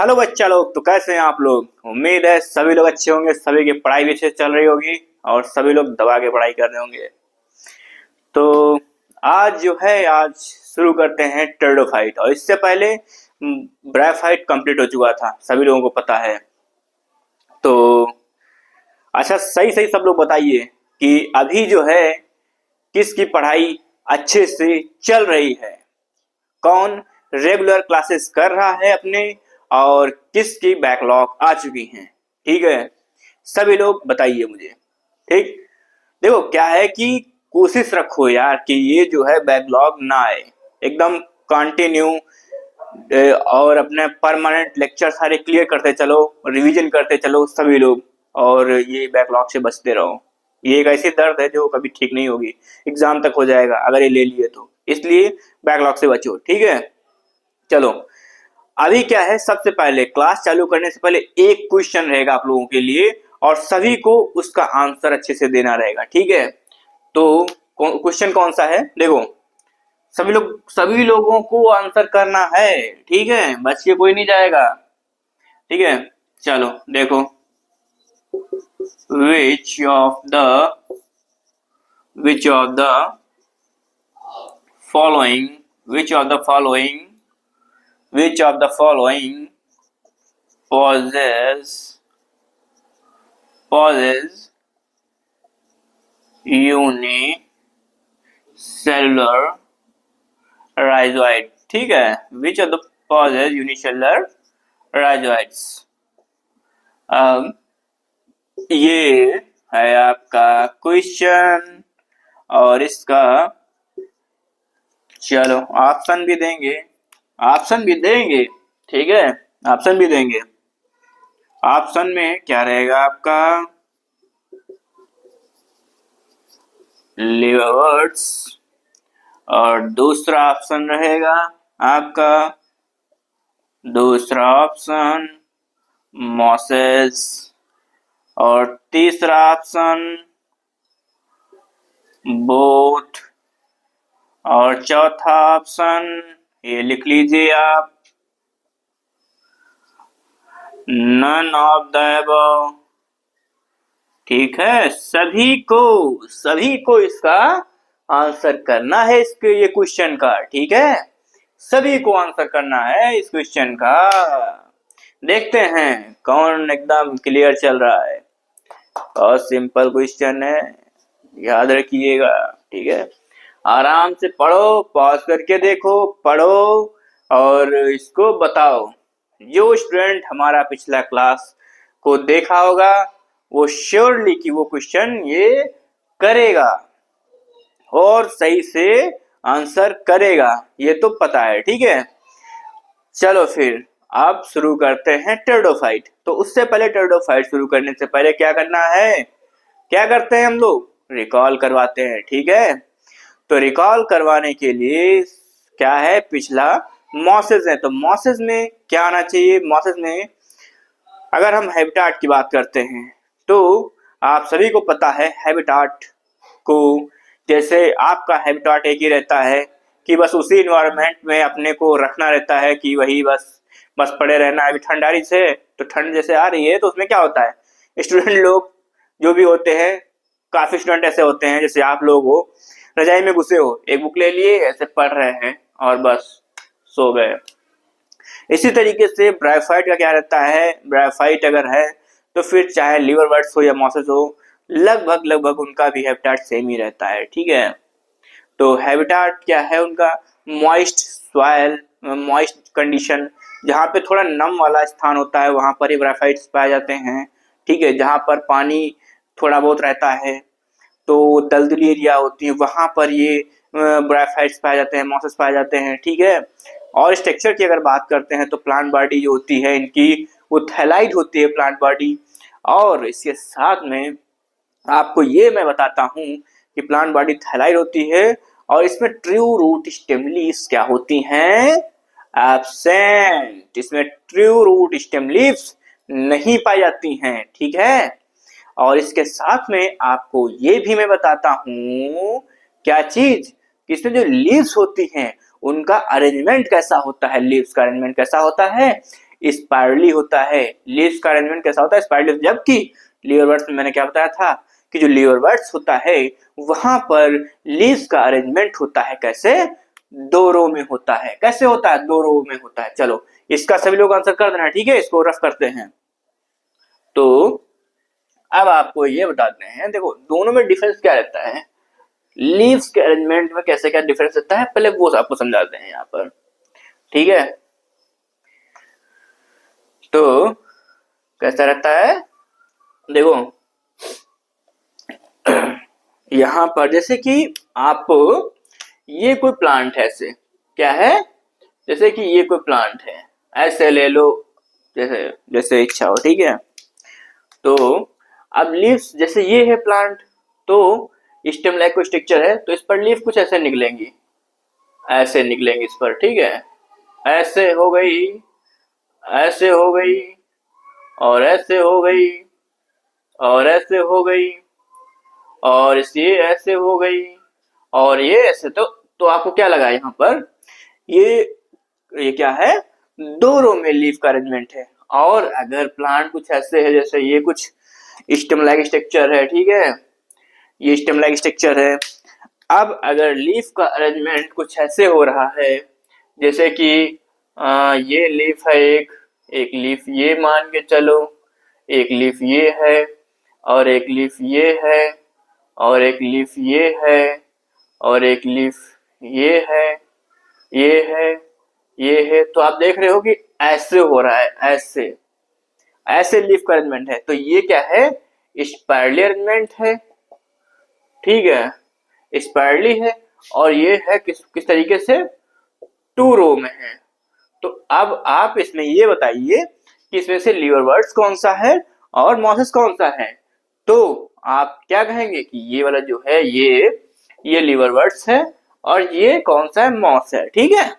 Hello बच्चा लोग, तो कैसे हैं आप लोग। उम्मीद है सभी लोग अच्छे होंगे, सभी की पढ़ाई भी अच्छे से चल रही होगी और सभी लोग दबा के पढ़ाई कर रहे होंगे। तो आज जो है, आज शुरू करते हैं टेरिडोफाइट। और इससे पहले ब्रायोफाइट कंप्लीट हो चुका था, सभी लोगों को पता है। तो अच्छा, सही सही सब लोग बताइए कि अभी जो है किसकी पढ़ाई अच्छे से चल रही है, कौन रेगुलर क्लासेस कर रहा है अपने, और किसकी बैकलॉग आ चुकी हैं। ठीक है, सभी लोग बताइए मुझे। ठीक, देखो क्या है कि कोशिश रखो यार कि ये जो है बैकलॉग ना आए, एकदम कंटिन्यू और अपने परमानेंट लेक्चर सारे क्लियर करते चलो, रिवीजन करते चलो सभी लोग, और ये बैकलॉग से बचते रहो। ये एक ऐसी दर्द है जो कभी ठीक नहीं होगी, एग्जाम तक हो जाएगा अगर ये ले लिए तो, इसलिए बैकलॉग से बचो। ठीक है, चलो अभी क्या है, सबसे पहले क्लास चालू करने से पहले एक क्वेश्चन रहेगा आप लोगों के लिए और सभी को उसका आंसर अच्छे से देना रहेगा। ठीक है, तो क्वेश्चन कौन सा है, देखो सभी लोगों को आंसर करना है। ठीक है, बच के कोई नहीं जाएगा। ठीक है, चलो देखो, which of the which of the following which of the following which of the following possess unicellular rhizoid। ठीक है, which of the possess unicellular rhizoids। अब ये है आपका क्वेश्चन और इसका चलो ऑप्शन भी देंगे, ठीक है, ऑप्शन भी देंगे। ऑप्शन में क्या रहेगा आपका, लिवर्स, और दूसरा ऑप्शन रहेगा आपका, दूसरा ऑप्शन मॉसेस, और तीसरा ऑप्शन बोथ, और चौथा ऑप्शन ये लिख लीजिए आप, नन ऑफ द अबव। ठीक है, सभी को इसका आंसर करना है, इसके ये क्वेश्चन का। ठीक है, सभी को आंसर करना है इस क्वेश्चन का। देखते हैं कौन एकदम क्लियर चल रहा है। और सिंपल क्वेश्चन है, याद रखिएगा। ठीक है, आराम से पढ़ो, पॉज करके देखो, पढ़ो और इसको बताओ। जो स्टूडेंट हमारा पिछला क्लास को देखा होगा वो श्योरली कि वो क्वेश्चन ये करेगा और सही से आंसर करेगा, ये तो पता है। ठीक है, चलो फिर अब शुरू करते हैं टेरिडोफाइट। तो उससे पहले टेरिडोफाइट शुरू करने से पहले क्या करना है, क्या करते हैं हम लोग, रिकॉल करवाते हैं। ठीक है, तो रिकॉल करवाने के लिए क्या है, पिछला मॉसेस है, तो मॉसेस में क्या आना चाहिए। मॉसेस में अगर हम हैबिटाट की बात करते हैं तो आप सभी को पता है हैबिटाट को, जैसे आपका हैबिटाट एक ही रहता है कि बस उसी इन्वायरमेंट में अपने को रखना रहता है कि वही बस पड़े रहना है। अभी ठंड आ रही है तो ठंड जैसे आ रही है तो उसमें क्या होता है, स्टूडेंट लोग जो भी होते हैं, काफी स्टूडेंट ऐसे होते हैं जैसे आप लोग हो, रजाई में घुसे हो, एक बुक ले लिए, ऐसे पढ़ रहे हैं और बस सो गए। इसी तरीके से ब्रायोफाइट का क्या रहता है, ब्रायोफाइट अगर है तो फिर चाहे लिवरवर्ट्स हो या मॉसेस हो, लगभग उनका भी हैबिटाट सेम ही रहता है। ठीक है, तो हैबिटाट क्या है उनका, मॉइस्ट सॉइल, मॉइस्ट कंडीशन, जहाँ पे थोड़ा नम वाला स्थान होता है वहां पर ही ब्रायोफाइट्स पाए जाते हैं। ठीक है, जहाँ पर पानी थोड़ा बहुत रहता है तो दलदली एरिया होती है वहां पर ये ब्रायोफाइट्स पाए जाते हैं, मॉसेस पाए जाते हैं। ठीक है, और स्ट्रक्चर की अगर बात करते हैं तो प्लांट बॉडी जो होती है इनकी वो थैलाइड होती है प्लांट बॉडी। और इसके साथ में आपको ये मैं बताता हूँ कि प्लांट बॉडी थैलाइड होती है और इसमें ट्रू रूट स्टेम लीव्स क्या होती हैं, एब्सेंट। इसमें ट्रू रूट स्टेम लीव्स नहीं पाई जाती हैं। ठीक है, और इसके साथ में आपको ये भी मैं बताता हूँ क्या चीज, इसमें जो लीव्स होती हैं उनका अरेंजमेंट कैसा होता है, लीव्स का अरेंजमेंट कैसा होता है, स्पाइरली होता है। लीव्स का अरेंजमेंट कैसा होता है? स्पाइरली। जबकि लीवर बर्ड्स में मैंने क्या बताया था कि जो लीवर बर्ड्स होता है वहां पर लीव्स का अरेंजमेंट होता है कैसे? 2 रो में होता है। कैसे होता है? 2 रो में होता है। चलो इसका सभी लोग आंसर कर देना, ठीक है? इसको रफ करते हैं। तो अब आपको ये बताते हैं, देखो दोनों में डिफरेंस क्या रहता है, लीव्स के अरेंजमेंट में कैसे क्या डिफरेंस रहता है, पहले वो आपको समझाते हैं यहाँ पर, ठीक है? तो कैसा रहता है, देखो यहाँ पर जैसे कि आप ये कोई प्लांट है, ऐसे क्या है, जैसे कि ये कोई प्लांट है, ऐसे ले लो, जैसे जैसे इच्छा हो, ठीक है? तो अब लीव्स जैसे ये है प्लांट, तो स्टेम लाइक कोई स्ट्रक्चर है, तो इस पर लीफ कुछ ऐसे निकलेंगी, ऐसे निकलेंगी इस पर, ठीक है? ऐसे हो गई, ऐसे हो गई, और ऐसे हो गई, और ऐसे हो गई, और ये ऐसे हो गई, और ये ऐसे। तो आपको क्या लगा यहाँ पर, ये क्या है, 2 रो में लीफ का अरेंजमेंट है। और अगर प्लांट कुछ ऐसे है, जैसे ये कुछ स्टेम लाइक स्ट्रक्चर है, ठीक है? ये स्टेम लाइक स्ट्रक्चर है। अब अगर लीफ का अरेंजमेंट कुछ ऐसे हो रहा है, जैसे कि ये लीफ है, एक लीफ ये मान के चलो, एक लीफ ये है, और एक लीफ ये है, और एक लीफ ये है, और एक लीफ ये है, ये है, ये है। तो आप देख रहे हो कि ऐसे हो रहा है, ऐसे ऐसे लीफ का अरेंजमेंट है। तो ये क्या है, स्पाइरली अरेंजमेंट है, ठीक है? स्पाइरली है, और ये है किस तरीके से, 2 रो में है। तो अब आप इसमें ये बताइए कि इसमें से लीवर बर्ड्स कौन सा है और मॉसेस कौन सा है? तो आप क्या कहेंगे कि ये वाला जो है, ये लीवर बर्ड्स है, और ये कौन सा है, मॉस है, ठीक है?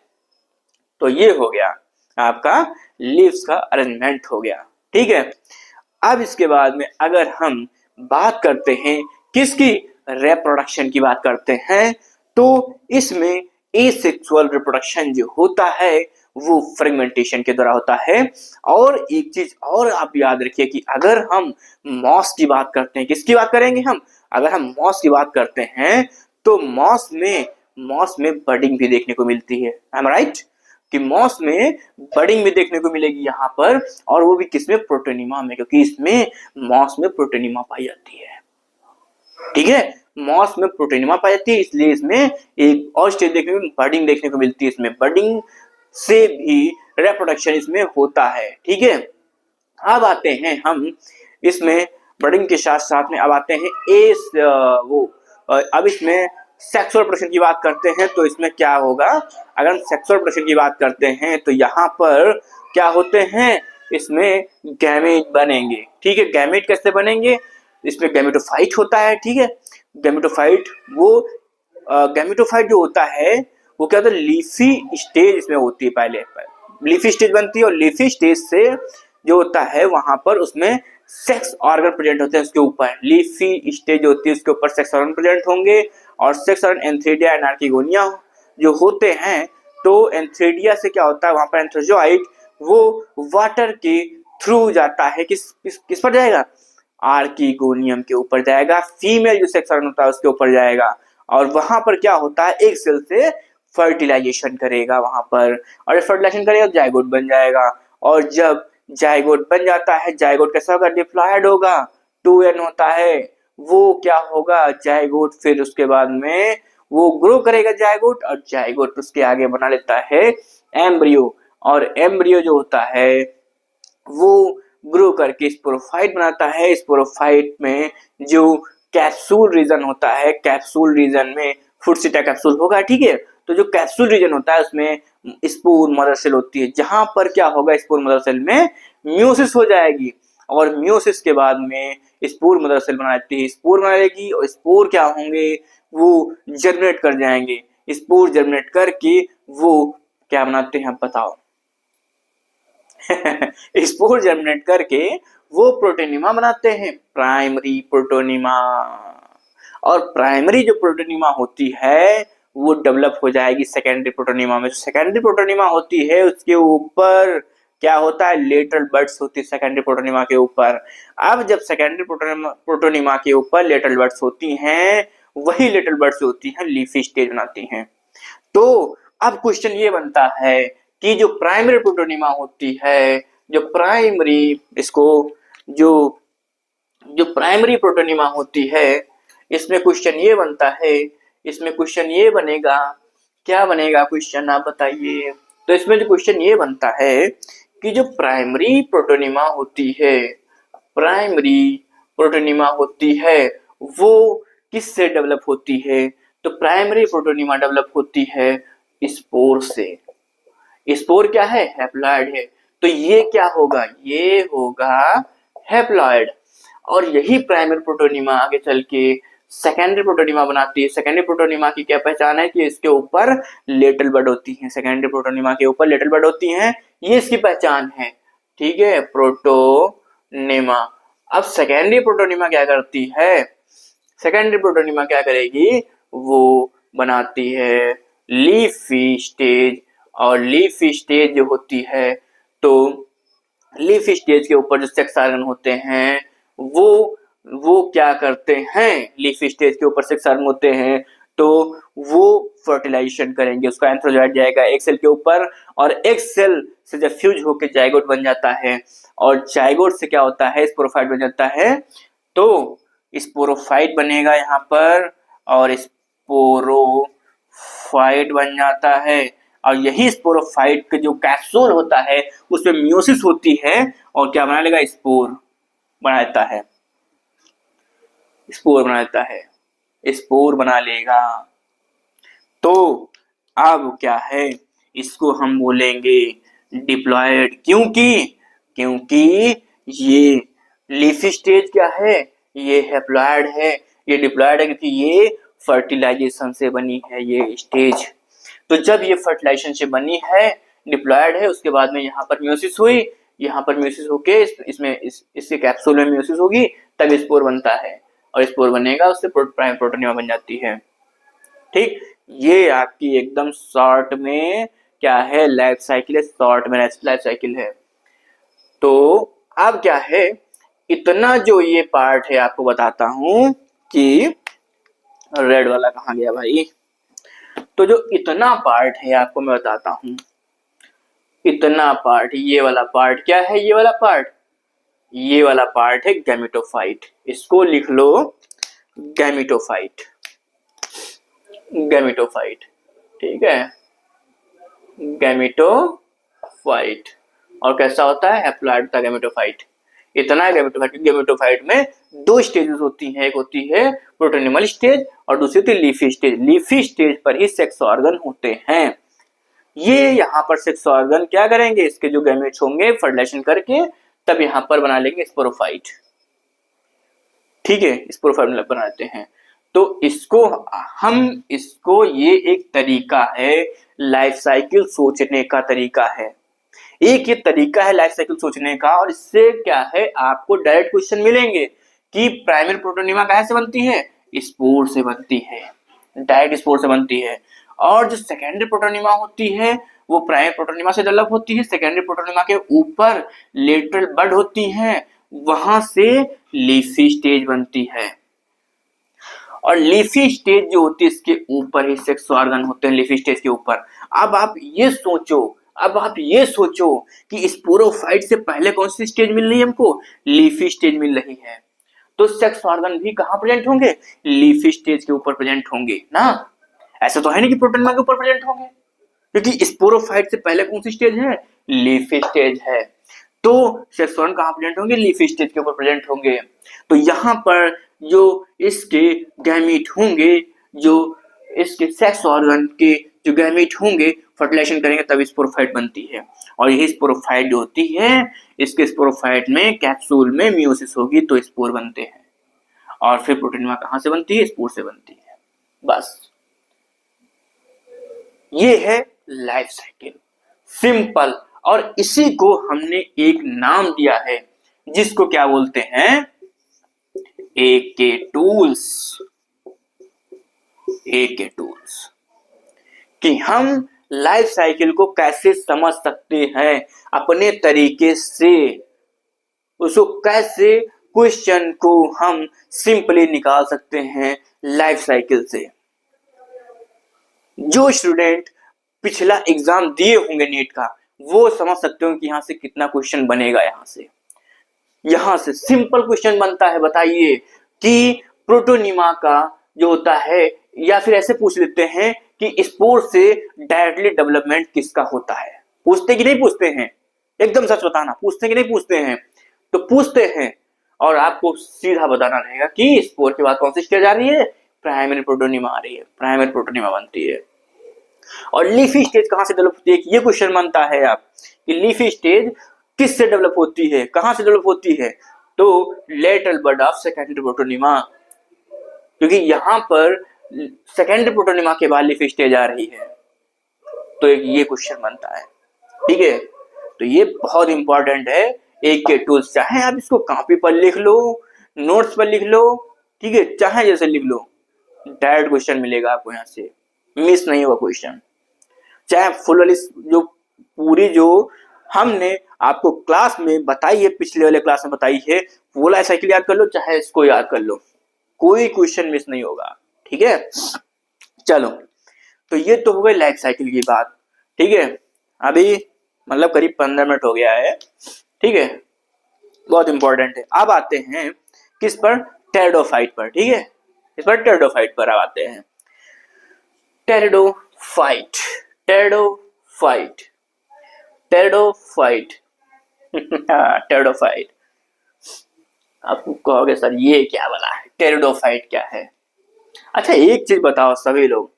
तो ये हो गया आपका लीव्स का अरेंजमेंट हो गया, ठीक है? अब इसके बाद में अगर हम बात करते हैं किसकी, रिप्रोडक्शन की बात करते हैं, तो इसमें एसेक्सुअल रिप्रोडक्शन जो होता है वो फ्रेगमेंटेशन के द्वारा होता है। और एक चीज और आप याद रखिए कि अगर हम मॉस की बात करते हैं, किसकी बात करेंगे हम, अगर हम मॉस की बात करते हैं, तो मॉस में बडिंग भी देखने को मिलती है, आई एम राइट? कि मॉस में बडिंग भी देखने को मिलेगी यहाँ पर, और वो भी किसमें, प्रोटोनिमा में, क्योंकि इसमें मॉस में प्रोटोनिमा पाई जाती है, ठीक है? मॉस में प्रोटोनिमा पाई जाती है, इसलिए इसमें एक और स्टेज देखने को, बडिंग देखने को मिलती है। इसमें बडिंग से भी रिप्रोडक्शन इसमें होता है, ठीक है? अब आते हैं हम इसमें बडिंग के साथ साथ में, अब आते हैं अब इसमें सेक्सुअल रिप्रोडक्शन की बात करते हैं, तो इसमें क्या होगा, अगर हम सेक्सुअल रिप्रोडक्शन की बात करते हैं तो यहाँ पर क्या होते हैं, इसमें गैमेट बनेंगे, ठीक है? गैमेट कैसे बनेंगे, इसमें गैमेटोफाइट होता है, ठीक है? गैमेटोफाइट गैमेटोफाइट जो होता है वो क्या होता है, लीफी स्टेज इसमें होती है, पहले लीफी स्टेज बनती है, और लीफी स्टेज से जो होता है वहां पर उसमें सेक्स ऑर्गन प्रेजेंट होते हैं, उसके ऊपर लीफी स्टेज होती है, उसके ऊपर सेक्स ऑर्गन प्रेजेंट होंगे, और सेक्स ऑर्गन एंथ्रेडिया एंड आर्किगोनिया जो होते हैं। तो एंथ्रेडिया से क्या होता है, वहां पर एंथ्रोजोइट वो वाटर के थ्रू जाता है, किस पर जाएगा, आर्किगोनियम के ऊपर जाएगा, फीमेल जो सेक्स ऑर्गन होता है उसके ऊपर जाएगा, और वहां पर क्या होता है, एक सेल से फर्टिलाइजेशन करेगा वहां पर, और फर्टिलाइजेशन करेगा जाइगोट बन जाएगा, और जब जाइगोट बन जाता है, जाइगोट कैसा होगा, डिप्लॉयड होगा, 2n होता है, वो क्या होगा, जाइगोट, फिर उसके बाद में वो ग्रो करेगा जाइगोट, और जाइगोट उसके आगे बना लेता है एम्ब्रियो, और एम्ब्रियो जो होता है वो ग्रो करके स्पोरोफाइट बनाता है। स्पोरोफाइट में जो कैप्सूल रीजन होता है, कैप्सूल रीजन में फुटसिटा कैप्सूल होगा, ठीक है? तो जो कैप्सूल रीजन होता है उसमें स्पोर मदर सेल होती है, जहां पर क्या होगा, स्पोर मदर सेल में म्यूसिस हो जाएगी, और म्यूसिस के बाद में स्पोर मदर सेल बना लेती है, स्पोर बना लेगी, और स्पोर क्या होंगे, वो जर्मिनेट कर जाएंगे, स्पोर जर्मिनेट करके वो क्या बनाते हैं, बताओ? स्पोर जर्मिनेट करके वो प्रोटोनिमा बनाते हैं, प्राइमरी प्रोटोनिमा, और प्राइमरी जो प्रोटोनिमा होती है वो डेवलप हो जाएगी सेकेंडरी प्रोटोनिमा में। जो सेकेंडरी प्रोटोनिमा होती है उसके ऊपर क्या होता है, लेटरल बड्स होती है सेकेंडरी प्रोटोनिमा के ऊपर। अब जब सेकेंडरी प्रोटोनिमा के ऊपर लेटरल बड्स होती हैं, वही लेटरल बड्स होती हैं लीफी स्टेज बनाती हैं। तो अब क्वेश्चन ये बनता है कि जो प्राइमरी प्रोटोनिमा होती है, जो प्राइमरी इसको जो जो प्राइमरी प्रोटोनिमा होती है, इसमें क्वेश्चन ये बनता है, इसमें क्वेश्चन ये बनेगा, क्या बनेगा क्वेश्चन आप बताइए। तो इसमें जो क्वेश्चन ये बनता है कि जो प्राइमरी प्रोटोनिमा होती है, प्राइमरी प्रोटोनिमा होती है वो किससे डेवलप होती है। तो प्राइमरी प्रोटोनिमा डेवलप होती है स्पोर से। स्पोर क्या है, हैप्लॉइड है। तो ये क्या होगा, ये होगा हैप्लॉइड। और यही प्राइमरी प्रोटोनिमा आगे चल के सेकेंडरी प्रोटोनिमा बनाती है। सेकेंडरी प्रोटोनिमा की क्या पहचान है कि इसके ऊपर लेटरल बड होती है। सेकेंडरी प्रोटोनिमा के ऊपर लेटरल बड होती हैं, ये इसकी पहचान है। ठीक है, प्रोटोनिमा। अब सेकेंडरी प्रोटोनिमा क्या करती है, सेकेंडरी प्रोटोनिमा क्या करेगी, वो बनाती है लीफी स्टेज। और लीफी स्टेज जो होती है, तो लीफी स्टेज के ऊपर जो सेक्स ऑर्गन होते हैं वो क्या करते हैं, लीफी स्टेज के ऊपर सेक्स ऑर्गन होते हैं तो वो फर्टिलाइजेशन करेंगे। उसका एंथ्रोजॉइड जाएगा एक सेल के ऊपर, और एक सेल से जब फ्यूज होकर जाइगोट बन जाता है, और जाइगोट से क्या होता है, स्पोरोफाइट बन जाता है। तो स्पोरोफाइट बनेगा यहाँ पर, और स्पोरोफाइट बन जाता है। और यही स्पोरोफाइट का जो कैप्सूल होता है उसमें मियोसिस होती है, और क्या बना लेगा, स्पोर बना देता है, स्पोर बना देता है, स्पोर बना लेगा। तो अब क्या है, इसको हम बोलेंगे डिप्लॉयड। क्योंकि ये लीफी स्टेज क्या है, ये हैप्लॉयड है। ये डिप्लॉयड है क्योंकि ये फर्टिलाइजेशन से बनी है ये स्टेज। तो जब ये फर्टिलाइजेशन से बनी है, डिप्लॉयड है, उसके बाद में यहाँ पर म्योसिस हुई, यहाँ पर म्योसिस होके इसके कैप्सूल में म्योसिस होगी, तब स्पोर बनता है, और स्पोर बनेगा उससे प्राइम प्रोटोनिमा बन जाती है। ठीक, ये आपकी एकदम शॉर्ट में क्या है, लाइफ साइकिल है, शॉर्ट में लाइफ साइकिल है। तो अब क्या है, इतना जो ये पार्ट है आपको बताता हूं कि रेड वाला कहाँ गया भाई। तो जो इतना पार्ट है आपको मैं बताता हूं, इतना पार्ट, ये वाला पार्ट क्या है, ये वाला पार्ट, ये वाला पार्ट है गैमेटोफाइट। इसको लिख लो गैमेटोफाइट, गैमेटोफाइट। ठीक है, गैमेटोफाइट। और कैसा होता है, हैप्लॉइड होता है गैमेटोफाइट। इतना है गैमेटोफाइट। गैमेटोफाइट में दो स्टेजेस होती हैं, एक होती है प्रोटोनिमल स्टेज और दूसरी होती है लीफी स्टेज। लीफी स्टेज पर ही सेक्स ऑर्गन होते हैं। ये यहाँ पर सेक्स ऑर्गन क्या करेंगे, इसके जो गैमेट्स होंगे फर्टिलाइजेशन करके तब यहाँ पर बना लेंगे स्पोरोफाइट। ठीक है, स्पोरोफाइट बनाते हैं। तो इसको ये एक तरीका है, लाइफ साइकिल सोचने का तरीका है। एक ये तरीका है लाइफ साइकिल सोचने का, और इससे क्या है, आपको डायरेक्ट क्वेश्चन मिलेंगे कि प्राइमरी प्रोटोनिमा कहाँ से बनती है, स्पोर से बनती है, डायरेक्ट स्पोर से बनती है। और जो सेकेंडरी प्रोटोनिमा होती है वो प्राइमरी प्रोटोनिमा से डेवलप होती है। सेकेंडरी प्रोटोनिमा के ऊपर लेटरल बड होती है, वहां से लीफी स्टेज बनती है। और लीफी स्टेज जो होती है इसके ऊपर ही सेक्स ऑर्गन होते हैं, लीफी स्टेज के ऊपर। अब आप ये सोचो कि स्पोरोफाइट से पहले कौन सी स्टेज मिल रही है हमको, लीफी स्टेज मिल रही है। तो सेक्स ऑर्गन भी कहां प्रेजेंट होंगे, लीफी स्टेज के ऊपर प्रेजेंट होंगे ना। ऐसा तो है नहीं कि प्रोटोनिमा के ऊपर प्रेजेंट होंगे, क्योंकि स्पोरोफाइट से पहले कौन सी स्टेज है, लीफी स्टेज है। तो सेक्स ऑर्गन कहां प्रेजेंट होंगे, लीफी स्टेज के ऊपर प्रेजेंट होंगे। तो यहाँ पर जो इसके गैमीट होंगे, जो इसके सेक्स ऑर्गन के जो गैमीट होंगे फर्टिलाइजेशन करेंगे तब स्पोरोफाइट बनती है। और यही स्पोरोफाइट जो होती है, इसके स्पोरोफाइट में कैप्सूल में मियोसिस होगी तो स्पोर बनते हैं। और फिर प्रोटोनिमा कहां से बनती है, स्पोर से बनती है। बस ये है लाइफ साइकिल, सिंपल। और इसी को हमने एक नाम दिया है जिसको क्या बोलते हैं, एके टूल्स। एके टूल्स कि हम लाइफ साइकिल को कैसे समझ सकते हैं अपने तरीके से, उसको कैसे क्वेश्चन को हम सिंपली निकाल सकते हैं लाइफ साइकिल से। जो स्टूडेंट पिछला एग्जाम दिए होंगे नीट का, वो समझ सकते हो कि यहाँ से कितना क्वेश्चन बनेगा। यहाँ से सिंपल क्वेश्चन बनता है, बताइए कि प्रोटोनिमा का जो होता है, या फिर ऐसे पूछ लेते हैं कि स्पोर से डायरेक्टली डेवलपमेंट किसका होता है। पूछते कि नहीं पूछते हैं? एकदम सच बताना, पूछते कि नहीं पूछते हैं? तो पूछते हैं, और आपको सीधा बताना रहेगा कि स्पोर के बाद कौन सी स्टेज आ रही है, प्राइमरी प्रोटोनिमा आ रही है, प्राइमरी प्रोटोनिमा बनती है। और लीफी स्टेज कहां से डेवलप होती है, ये क्वेश्चन बनता है आप कि लीफी स्टेज किस से डेवलप होती है, कहां से डेवलप होती है? तो lateral bud of secondary protonema, क्योंकि यहां पर सेकेंडरी प्रोटोनिमा के बाद लीफी स्टेज आ रही है। तो ये क्वेश्चन बनता है, ठीक है। तो ये बहुत इंपॉर्टेंट है। एक के टूल्स, चाहे आप इसको कॉपी पर लिख लो, नोट्स पर लिख लो, ठीक है, चाहे जैसे लिख लो, डायरेक्ट क्वेश्चन मिलेगा आपको, यहाँ से मिस नहीं होगा क्वेश्चन। चाहे फुल वाली जो पूरी जो हमने आपको क्लास में बताई है, पिछले वाले क्लास में बताई है, वो लाइफ साइकिल याद कर लो, चाहे इसको याद कर लो, कोई क्वेश्चन मिस नहीं होगा, ठीक है। चलो, तो ये तो हो गई लाइफ साइकिल की बात, ठीक है। अभी मतलब करीब 15 मिनट हो गया है, ठीक है, बहुत इंपॉर्टेंट है। अब आते हैं किस पर, टेरिडोफाइट पर, ठीक है। इस पर टेरिडोफाइट पर अब आते हैं। Pteridophyte, pteridophyte, pteridophyte pteridophyte. आप कहोगे सर ये क्या वाला है, टेरिडोफाइट क्या है? अच्छा, एक चीज बताओ सभी लोग,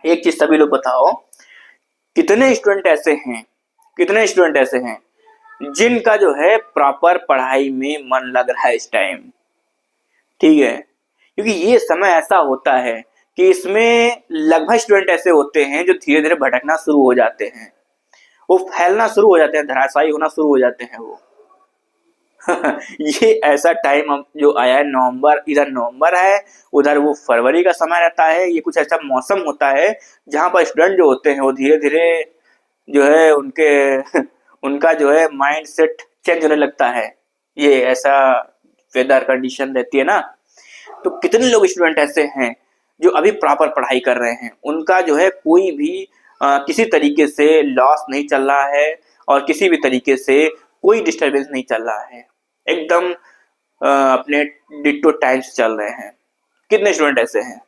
एक चीज सभी लोग बताओ, कितने स्टूडेंट ऐसे हैं जिनका जो है प्रॉपर पढ़ाई में मन लग रहा है इस टाइम, ठीक है। क्योंकि ये समय ऐसा होता है कि इसमें लगभग स्टूडेंट ऐसे होते हैं जो धीरे धीरे भटकना शुरू हो जाते हैं, वो फैलना शुरू हो जाते हैं, धराशायी होना शुरू हो जाते हैं वो ये ऐसा टाइम जो आया है, नवंबर, इधर नवंबर है, उधर वो फरवरी का समय रहता है। ये कुछ ऐसा मौसम होता है जहां पर स्टूडेंट जो होते हैं वो धीरे धीरे जो है उनका जो है माइंड सेट चेंज होने लगता है। ये ऐसा वेदर कंडीशन रहती है ना। तो कितने लोग स्टूडेंट ऐसे हैं जो अभी प्रॉपर पढ़ाई कर रहे हैं, उनका जो है कोई भी किसी तरीके से लॉस नहीं चल रहा है, और किसी भी तरीके से कोई डिस्टरबेंस नहीं चल रहा है, एकदम अपने डिट्टो टाइम से चल रहे हैं। कितने स्टूडेंट ऐसे हैं,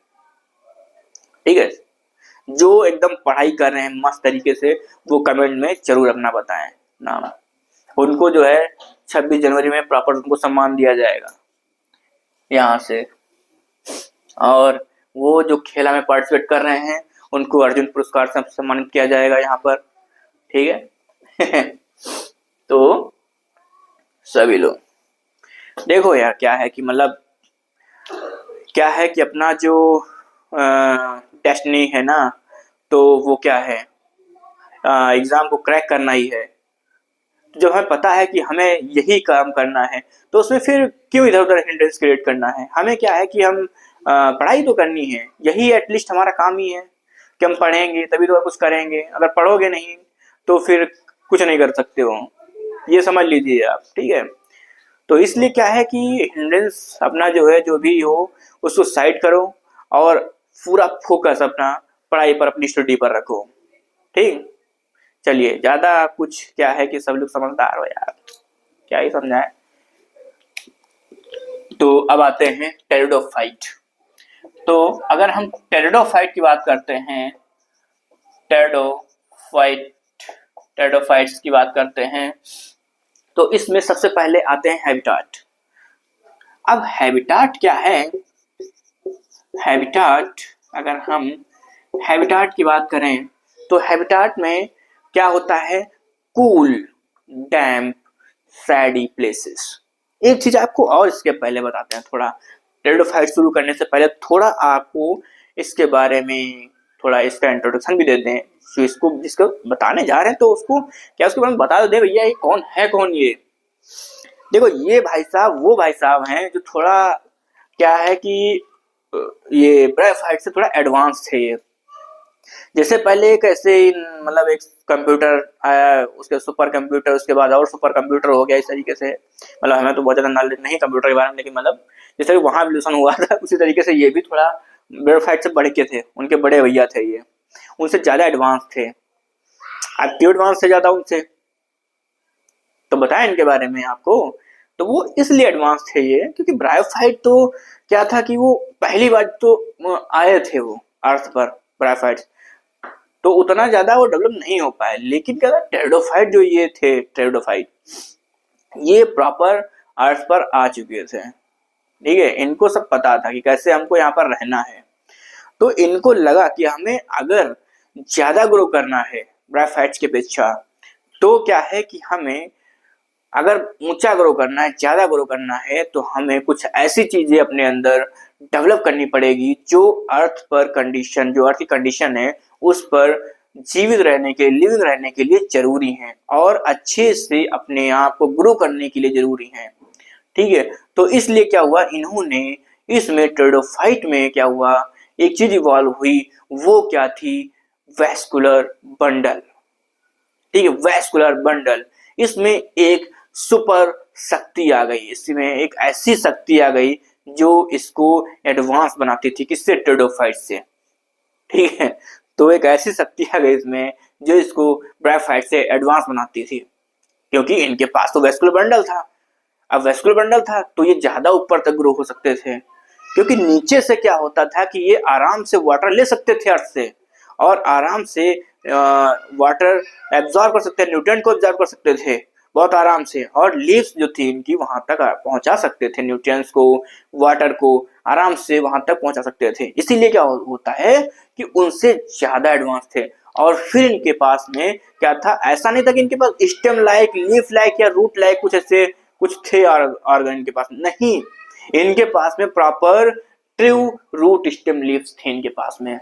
ठीक है, जो एकदम पढ़ाई कर रहे हैं मस्त तरीके से? वो कमेंट में जरूर अपना बताएं नाम। उनको जो है 26 जनवरी में प्रॉपर उनको सम्मान दिया जाएगा यहाँ से। और वो जो खेला में पार्टिसिपेट कर रहे हैं उनको अर्जुन पुरस्कार से सम्मानित किया जाएगा यहाँ पर, ठीक है तो सभी लोग देखो यार, क्या है कि मतलब क्या है कि अपना जो डेस्टिनी है ना, तो वो क्या है, एग्जाम को क्रैक करना ही है। जब हमें पता है कि हमें यही काम करना है, तो उसमें फिर क्यों इधर उधर हिंड्रेंस क्रिएट करना है? हमें क्या है कि हम पढ़ाई तो करनी है, यही एटलीस्ट हमारा काम ही है कि हम पढ़ेंगे तभी तो कुछ करेंगे। अगर पढ़ोगे नहीं तो फिर कुछ नहीं कर सकते हो, ये समझ लीजिए आप, ठीक है। तो इसलिए क्या है कि हिंड्रेंस अपना जो है, जो भी हो उसको साइड करो, और पूरा फोकस अपना पढ़ाई पर, अपनी स्टडी पर रखो, ठीक। चलिए, ज्यादा कुछ क्या है कि सब लोग समझदार हो यार, क्या ही समझाए। तो अब आते हैं टेरिडोफाइट। तो अगर हम टेरिडोफाइट की बात करते हैं, टेरिडोफाइट्स की बात करते हैं, तो इसमें सबसे पहले आते हैं हैबिटाट। अब हैबिटाट क्या है? हैबिटाट, अगर हम हैबिटाट की बात करें तो हैबिटाट में क्या होता है, कूल, डैम्प, सैडी प्लेसेस। एक चीज आपको और इसके पहले बताते हैं, थोड़ा टेरिडोफाइट शुरू करने से पहले थोड़ा आपको इसके बारे में थोड़ा इसका इंट्रोडक्शन भी देते हैं। जो इसको जिसको बताने जा रहे हैं तो उसको क्या उसके बारे में बता दे भैया, ये कौन है, कौन ये। देखो, ये भाई साहब वो भाई साहब हैं जो थोड़ा क्या है कि ये ब्रायोफाइट से थोड़ा एडवांस थे ये, जैसे पहले एक ऐसे ही मतलब एक कंप्यूटर आया, उसके सुपर कंप्यूटर, उसके बाद और सुपर कंप्यूटर हो गया, इस तरीके से मतलब हमें तो बहुत ज्यादा नॉलेज नहीं कंप्यूटर के बारे में, लेकिन मतलब जैसे वहां एवोल्यूशन हुआ था उसी तरीके से ये भी थोड़ा ग्रेफाइट से बढ़ के थे, उनके बड़े भैया थे ये, उनसे ज्यादा एडवांस थे, अब क्यों एडवांस थे ज्यादा उनसे, तो बताया इनके बारे में आपको। तो वो इसलिए एडवांस थे ये क्योंकि ब्रायोफाइट तो क्या था कि वो पहली बार तो आए थे वो अर्थ पर, ब्रायोफाइट तो उतना ज्यादा वो डेवलप नहीं हो पाए, लेकिन क्या था टेरिडोफाइट जो ये थे, टेरिडोफाइट ये प्रॉपर अर्थ पर आ चुके थे, ठीक है, इनको सब पता था कि कैसे हमको यहाँ पर रहना है। तो इनको लगा कि हमें अगर ज्यादा ग्रो करना है ब्रायोफाइट्स के अपेक्षा, तो क्या है कि हमें अगर ऊंचा ग्रो करना है, ज्यादा ग्रो करना है, तो हमें कुछ ऐसी चीजें अपने अंदर डेवलप करनी पड़ेगी जो अर्थ पर कंडीशन, जो अर्थ की कंडीशन है उस पर जीवित रहने के, लिविंग रहने के लिए जरूरी है और अच्छे से अपने आप को ग्रो करने के लिए जरूरी है, ठीक है। तो इसलिए क्या हुआ, इन्होंने इसमें टेरिडोफाइट में क्या हुआ, एक चीज इवॉल्व हुई, वो क्या थी, वैस्कुलर बंडल, ठीक है, वैस्कुलर बंडल। इसमें एक सुपर शक्ति आ गई, इसमें एक ऐसी शक्ति आ गई जो इसको एडवांस बनाती थी, किससे, टेरिडोफाइट से, ठीक है। तो एक ऐसी शक्ति आ गई इसमें जो इसको ब्रायोफाइट से एडवांस बनाती थी, क्योंकि इनके पास तो वैस्कुलर बंडल था। अब वैस्कुलर बंडल था तो ये ज्यादा ऊपर तक ग्रो हो सकते थे, क्योंकि नीचे से क्या होता था कि ये आराम से वाटर ले सकते थे अर्थ से, और आराम से वाटर एब्जॉर्ब कर सकते थे, न्यूट्रिएंट को एब्जॉर्ब कर सकते थे बहुत आराम से, और लीव्स जो थी इनकी वहां तक पहुंचा सकते थे, न्यूट्रिएंट्स को, वाटर को आराम से वहां तक पहुंचा सकते थे। इसीलिए क्या होता है कि उनसे ज्यादा एडवांस थे। और फिर इनके पास में क्या था, ऐसा नहीं था कि इनके पास स्टेम लाइक, लीफ लाइक या रूट लाइक कुछ ऐसे कुछ थे ऑर्गन इनके पास, नहीं, इनके पास में proper true root stem leaves थे इनके पास में,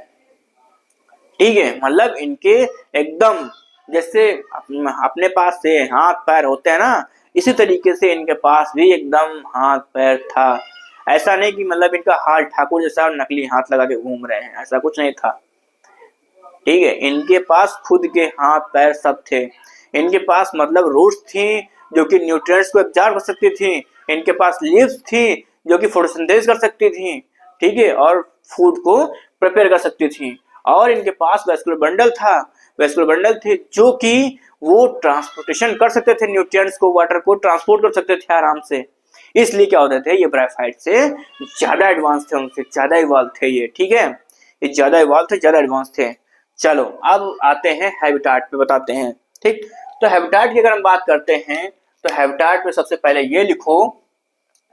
ठीक है, मतलब इनके एकदम जैसे अपने पास से हाथ पैर होते हैं ना, इसी तरीके से इनके पास भी एकदम हाथ पैर था। ऐसा नहीं कि मतलब इनका हाथ ठाकुर जैसा नकली हाथ लगा के घूम रहे हैं, ऐसा कुछ नहीं था, ठीक है। इनके पास खुद के हाथ पैर सब थे, इनके पास मतलब रूट्स थी जो कि न्यूट्रिएंट्स को एब्जॉर्ब कर सकती थी, इनके पास लीव्स थी जो कि फोटोसिंथेसिस कर सकती थी, ठीक है, और फूड को प्रिपेयर कर सकती थी, और इनके पास वैस्कुलर बंडल था, वैस्कुलर बंडल थे जो कि वो ट्रांसपोर्टेशन कर सकते थे, न्यूट्रिएंट्स को, वाटर को ट्रांसपोर्ट कर सकते थे आराम से। इसलिए क्या होते थे, ये ब्रायोफाइट से ज्यादा एडवांस थे, उनसे ज्यादा इवॉल्व थे ये, ठीक है, ये ज्यादा इवॉल्व थे, ज्यादा एडवांस थे। चलो अब आते हैं हैबिटाट पे, बताते हैं, ठीक। तो हैबिटाट की अगर हम बात करते हैं तो हैबिटाट में सबसे पहले ये लिखो,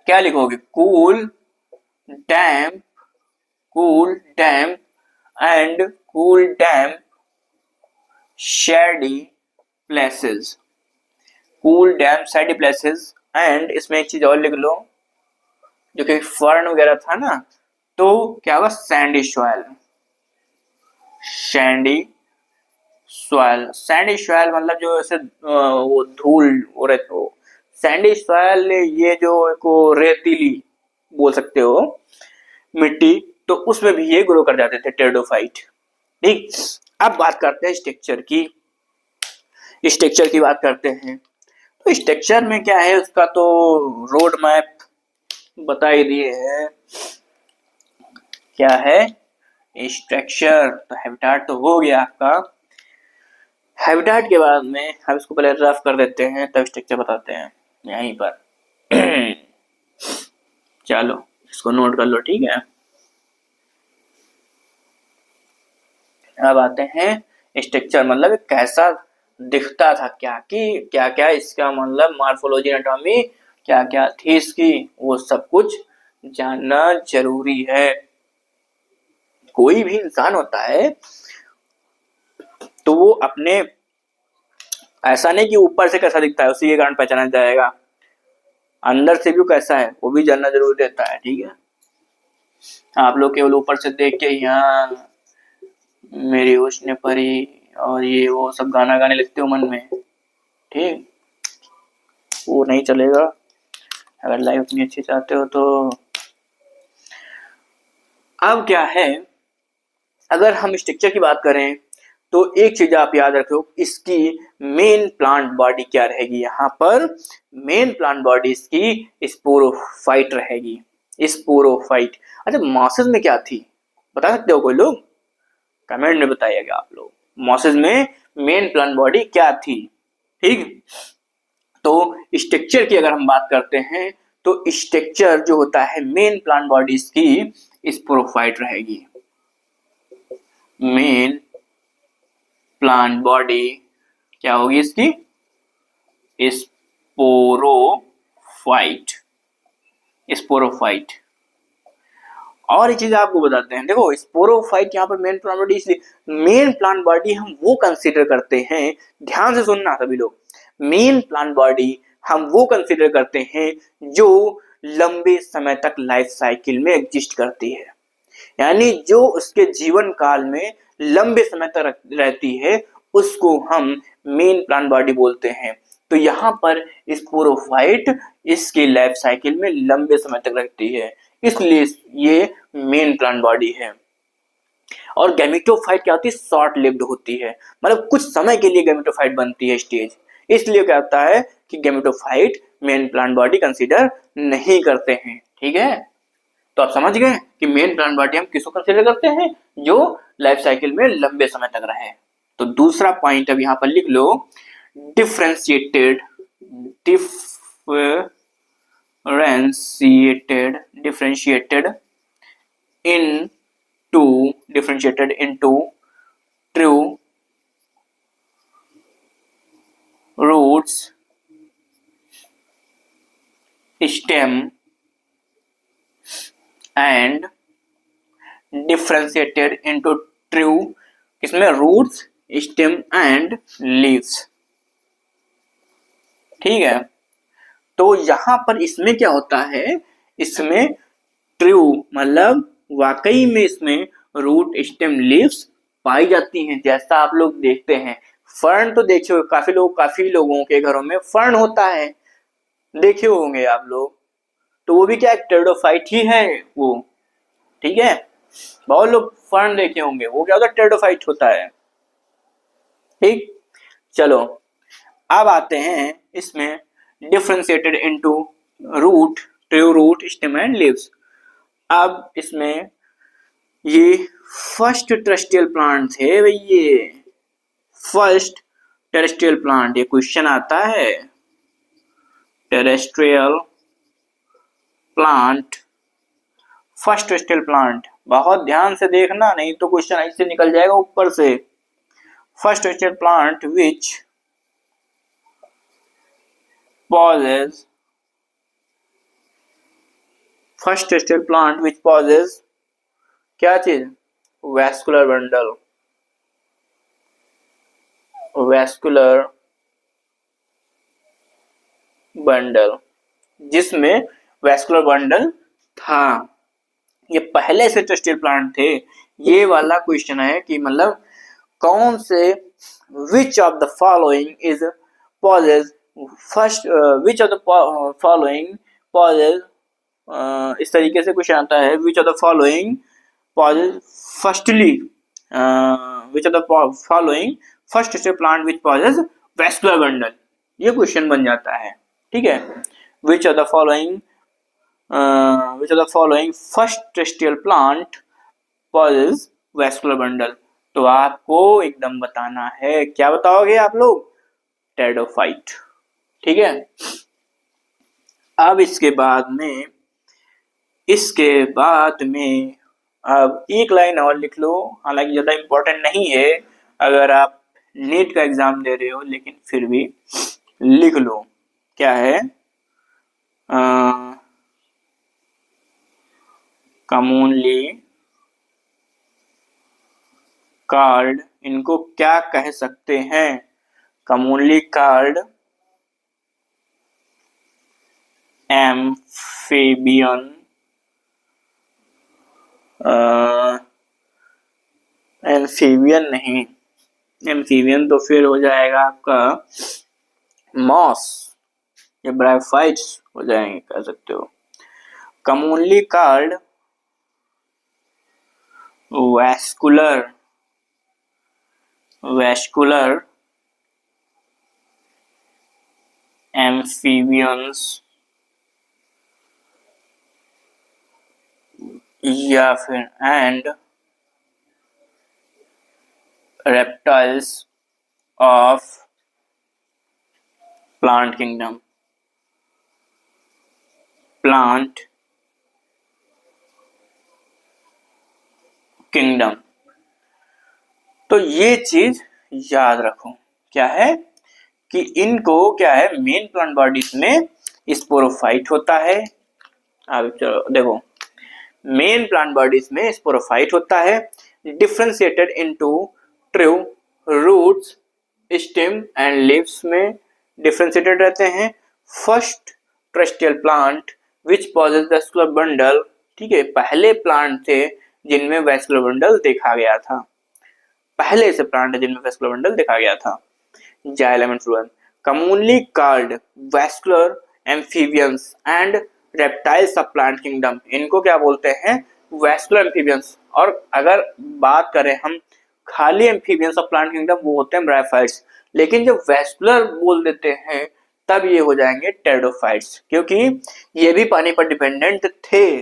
क्या लिखोगे, cool dam, cool dam and cool dam shady places, cool dam shady places, and इसमें एक चीज और लिख लो, जो कि फर्न वगैरह था ना, तो क्या होगा, Sandy soil, Sandy soil, Sandy soil मतलब जो ऐसे वो धूल हो रहे, तो सैंडी सॉइल ये जो को रेतीली बोल सकते हो मिट्टी, तो उसमें भी ये ग्रो कर जाते थे टेरिडोफाइट, ठीक। अब बात करते हैं स्ट्रक्चर की, स्ट्रक्चर की बात करते हैं। तो स्ट्रक्चर में क्या है, उसका तो रोड मैप बता ही दिए है, क्या है स्ट्रक्चर। तो हैबिटाट तो हो गया आपका, हैबिटाट के बाद में हम इसको पहले रफ कर देते हैं तब स्ट्रक्चर बताते हैं यहीं पर। चलो इसको नोट कर लो, ठीक है। अब आते हैं स्ट्रक्चर, मतलब कैसा दिखता था, क्या कि क्या क्या इसका मतलब मॉर्फोलॉजी, एनाटॉमी क्या क्या थी इसकी, वो सब कुछ जानना जरूरी है। कोई भी इंसान होता है तो वो अपने, ऐसा नहीं कि ऊपर से कैसा दिखता है उसी के कारण पहचाना जाएगा, अंदर से भी कैसा है वो भी जानना जरूरी रहता है, ठीक है। आप लोग केवल ऊपर से देख के यहाँ मेरी उसने परी और ये वो सब गाना गाने लगते हो मन में, ठीक, वो नहीं चलेगा। अगर लाइफ अपनी अच्छी चाहते हो तो। अब क्या है अगर हम स्ट्रक्चर की बात करें तो एक चीज आप याद रखो, इसकी मेन प्लांट बॉडी क्या रहेगी, यहाँ पर मेन प्लांट बॉडी इसकी स्पोरोफाइट रहेगी, स्पोरोफाइट। अच्छा, मॉसेस में क्या थी बता सकते हो कोई लोग? कमेंट में बताइएगा आप लोग, मॉसेस में मेन प्लांट बॉडी क्या थी। ठीक, तो स्ट्रक्चर की अगर हम बात करते हैं तो स्ट्रक्चर जो होता है मेन प्लांट बॉडीज की स्पोरोफाइट रहेगी। मेन प्लांट बॉडी क्या होगी इसकी? Sporophyte, sporophyte. और एक चीज आपको बताते हैं, देखो स्पोरोफाइट यहाँ पर मेन प्लांट बॉडी, इसलिए मेन प्लांट बॉडी हम वो कंसीडर करते हैं, ध्यान से सुनना सभी लोग, मेन प्लांट बॉडी हम वो कंसीडर करते हैं जो लंबे समय तक लाइफ साइकिल में एग्जिस्ट करती है, यानी जो उसके जीवन काल में लंबे समय तक रहती है उसको हम मेन प्लांट बॉडी बोलते हैं। तो यहाँ पर स्पोरोफाइट इसकी लाइफ साइकिल में लंबे समय तक रहती है, इसलिए ये मेन प्लांट बॉडी है। और गैमेटोफाइट क्या होती है? शॉर्ट लिव्ड होती है, मतलब कुछ समय के लिए गैमेटोफाइट बनती है स्टेज, इसलिए क्या होता है कि gametophyte main plant body consider नहीं करते हैं। ठीक है, तो आप समझ गए कि मेन प्लांट बॉडी हम किसको कंसीडर करते हैं? जो लाइफ साइकिल में लंबे समय तक रहे। तो दूसरा पॉइंट अब यहाँ पर लिख लो, differentiated, differentiated into true roots, stem and differentiated into true किसमें? Roots, stem and leaves. ठीक है, तो यहां पर इसमें क्या होता है, इसमें ट्रू मतलब वाकई में इसमें रूट, स्टेम, लीव्स पाई जाती हैं। जैसा आप लोग देखते हैं फर्न, तो देखिए काफी लोगों के घरों में फर्न होता है, देखे होंगे आप लोग, तो वो भी क्या टेरिडोफाइट ही है वो। ठीक है, बहुत लोग फर्न देखे होंगे, वो क्या होता है? टेरिडोफाइट होता है। ठीक, चलो अब आते हैं इसमें differentiated into root, true root, stem and leaves. अब इसमें ये फर्स्ट टेरेस्ट्रियल प्लांट थे भाई, ये फर्स्ट टेरेस्ट्रियल प्लांट, ये क्वेश्चन आता है terrestrial plant, first terrestrial plant, बहुत ध्यान से देखना नहीं तो क्वेश्चन ऐसे निकल जाएगा ऊपर से। फर्स्ट टेरेस्ट्रियल प्लांट विच possess, फर्स्ट टेरेस्ट्रियल प्लांट विच possess क्या चीज? वैस्कुलर बंडल, वैस्कुलर बंडल, जिसमें वैस्कुलर बंडल था। ये पहले से टेरेस्ट्रियल प्लांट थे। ये वाला क्वेश्चन है कि मतलब कौन से, which of the following is possess first, which of the following possess, इस तरीके से क्वेश्चन आता है, which of the following possess firstly, which of the following first terrestrial plant which possess vascular bundle, ये क्वेश्चन बन जाता है। ठीक है, which of the following first terrestrial plant possess vascular bundle, तो आपको एकदम बताना है, क्या बताओगे आप लोग? टेरिडोफाइट। ठीक है, अब इसके बाद में अब एक लाइन और लिख लो, हालांकि ज्यादा इंपॉर्टेंट नहीं है अगर आप नीट का एग्जाम दे रहे हो, लेकिन फिर भी लिख लो। क्या है? कॉमनली कॉल्ड, इनको क्या कह सकते हैं? कॉमनली कॉल्ड एम्फीबियन, एम्फीबियन नहीं, एम्फीबियन तो फिर हो जाएगा आपका मॉस, ये ब्रायोफाइट्स हो जाएंगे, कह सकते हो। कॉमनली कॉल्ड वैस्कुलर एम्फीबियंस या फिर and reptiles of plant kingdom. तो ये चीज याद रखो क्या है कि इनको क्या है, मेन प्लांट बॉडीज में स्पोरोफाइट होता है। अब चलो देखो, मेन प्लांट बॉडीज में स्पोरोफाइट होता है, differentiated into true roots, stem and leaves में डिफरेंशिएटेड रहते हैं। First terrestrial plant which possess vascular bundle, ठीक है, पहले प्लांट थे जिनमें वैस्कुलर बंडल देखा गया था, पहले से प्लांट है जिनमें वैस्कुलर बंडल देखा गया था। Xylem and phloem commonly called vascular amphibians and reptiles of plant kingdom, इनको क्या बोलते हैं, वैस्कुलर एम्फीबियंस। और अगर बात करें हम खाली एम्फीबियंस ऑफ प्लांट किंगडम, वो होते हैं ब्रायोफाइट्स, लेकिन जब वैस्कुलर बोल देते हैं तब ये हो जाएंगे टेरिडोफाइट्स, क्योंकि ये भी पानी पर डिपेंडेंट थे।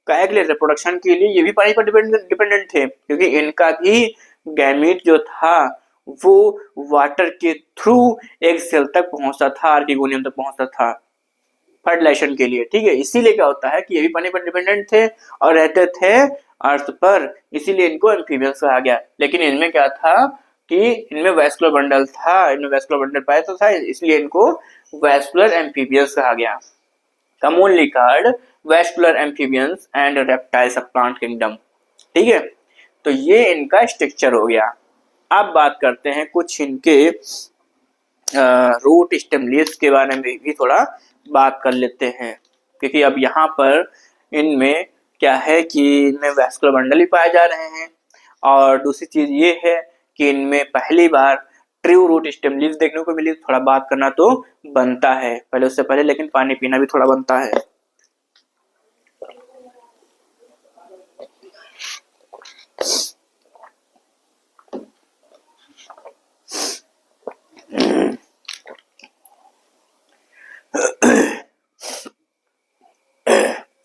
काहे के लिए, रिप्रोडक्शन के लिए ये भी पानी पर डिपेंडेंट थे, क्योंकि इनका भी गैमीट जो था वो वाटर के थ्रू एग सेल तक पहुंचता था, आर्किगोनियम तक पहुंचता था फर्टिलाइजेशन के लिए, ठीक है। इसीलिए क्या होता है कि ये भी पानी पर डिपेंडेंट थे और रहते थे अर्थ पर, इसीलिए इनको एम्फीबियंस कहा गया। लेकिन इनमें क्या था कि इनमें वैस्कुलर बंडल था, इनमें वैस्कुलर बंडल पाया था, इसलिए इनको वैस्कुलर एम्फीबियंस कहा गया। Commonly called vascular amphibians and reptiles of plant kingdom, ठीक है। तो ये इनका स्ट्रक्चर हो गया। अब बात करते हैं कुछ इनके रूट स्टेम लीव्स के बारे में भी थोड़ा बात कर लेते हैं, क्योंकि अब यहाँ पर इनमें क्या है कि इनमें वैस्कुलर बंडल ही पाए जा रहे हैं। और दूसरी चीज ये है कि इनमें पहली बार ट्रू रूट स्टेम लीव्स देखने को मिली। थोड़ा बात करना तो बनता है पहले, उससे पहले लेकिन पानी पीना भी थोड़ा बनता है।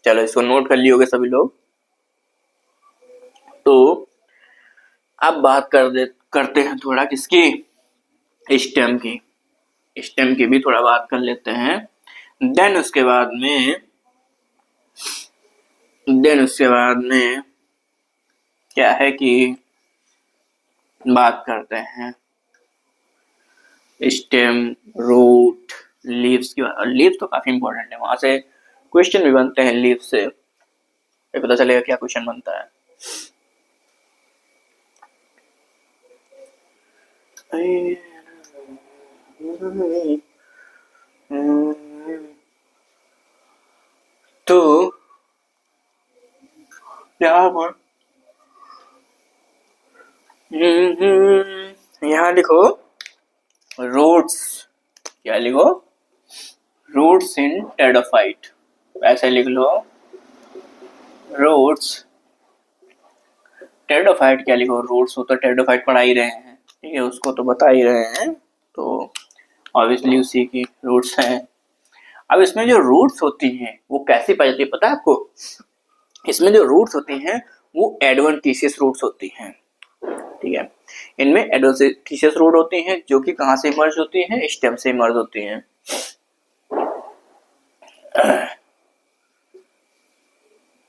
चलो इसको नोट कर लिए होंगे सभी लोग। तो अब बात करते हैं थोड़ा किसकी, स्टेम की भी थोड़ा बात कर लेते हैं। देन उसके बाद में क्या है कि बात करते हैं स्टेम, रूट, लीव्स की। लीव्स तो काफी इंपॉर्टेंट है, वहां से क्वेश्चन भी बनते हैं लीव से, पता चलेगा क्या क्वेश्चन बनता है। तो यहाँ पर यहाँ लिखो रूट्स, क्या लिखो, रूट्स इन टेरिडोफाइट, ऐसे लिख लो रूट्स। टेरिडोफाइट क्या लिखो, रूट्स हो तो टेरिडोफाइट पढ़ा ही रहे हैं, ठीक है, उसको तो बता ही रहे हैं, तो ऑब्वियसली उसी की रूट्स हैं। अब इसमें जो रूट्स होती हैं वो कैसी पाई जाती है पता है आपको? इसमें जो रूट्स होती हैं वो एडवेंटिशियस रूट्स होती हैं, ठीक है। इनमें एडवेंटिशियस रूट होती हैं जो कि कहां से इमर्ज होती हैं, स्टेम से इमर्ज होती हैं।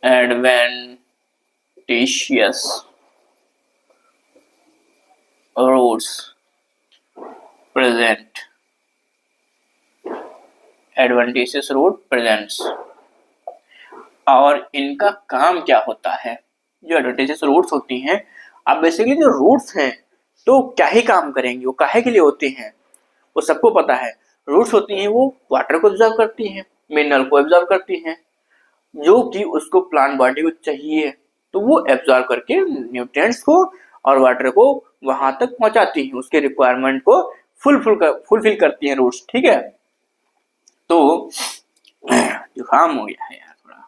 Adventitious roots present, adventitious root presents. और इनका काम क्या होता है, जो एडवेंटिशियस रूट्स होती हैं, अब बेसिकली जो रूट्स हैं तो क्या ही काम करेंगी, वो काहे के लिए होती हैं वो सबको पता है। रूट्स होती हैं वो वाटर को एब्जॉर्ब करती हैं, मिनरल को एब्जॉर्ब करती हैं, जो कि उसको प्लांट बॉडी को चाहिए, तो वो एब्जॉर्ब करके न्यूट्रिएंट्स को और वाटर को वहां तक पहुंचाती हैं, उसके रिक्वायरमेंट को फुलफिल करती हैं रूट्स, ठीक है। तो जुकाम हो गया है यार थोड़ा।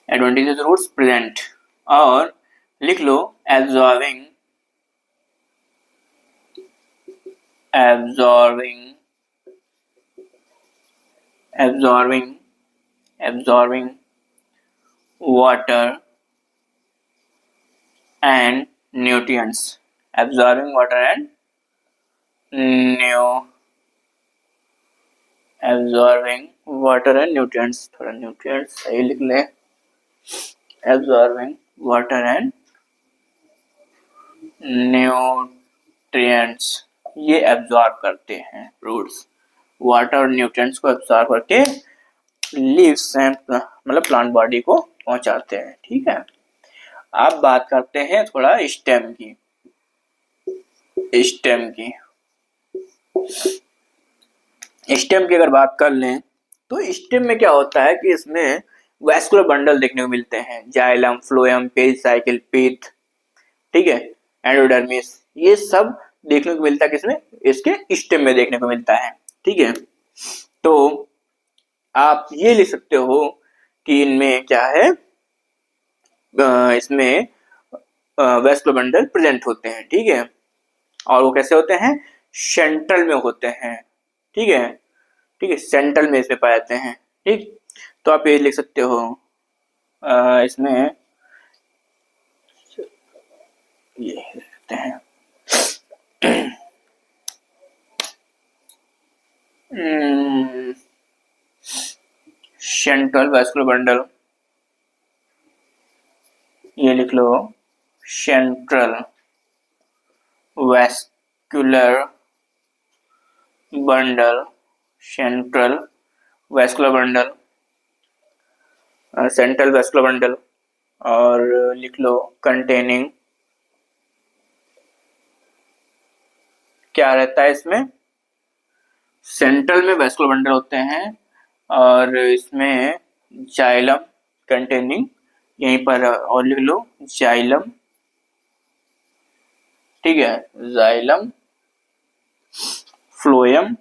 Adventitious roots present. और लिख लो absorbing, absorbing, absorbing, absorbing water and nutrients, absorbing water and absorbing water and nutrients, थोड़ा nutrients सही लिख लें, absorbing water and nutrients, ये absorb करते हैं roots, water और nutrients को absorb करके leaves मतलब प्लांट बॉडी को पहुंचाते हैं। ठीक है, अब बात करते हैं थोड़ा स्टेम की। स्टेम की अगर बात कर लें तो स्टेम में क्या होता है कि इसमें वैस्कुलर बंडल देखने को मिलते हैं, जाइलम, फ्लोएम, पेरिसाइकिल, पिथ, ठीक है, एंडोडर्मिस, ये सब देखने को मिलता है किसमें, इसके स्टेम में देखने को मिलता है। ठीक है, तो आप ये लिख सकते हो कि इनमें क्या है, इसमें वैस्कुलर बंडल प्रेजेंट होते हैं। ठीक है, और वो कैसे होते हैं, सेंट्रल में होते हैं। ठीक है, ठीक है, सेंट्रल में इसमें पाए जाते हैं। ठीक, तो आप ये लिख सकते हो इसमें ये लिखते हैं सेंट्रल वैस्कुलर बंडल, ये लिख लो central vascular bundle, central vascular bundle, central vascular bundle, और लिख लो कंटेनिंग, क्या रहता है इसमें, सेंट्रल में वैस्कुलर बंडल होते हैं और इसमें जाइलम कंटेनिंग, यहीं पर और लिख लो जाइलम, ठीक है, जाइलम, फ्लोएम,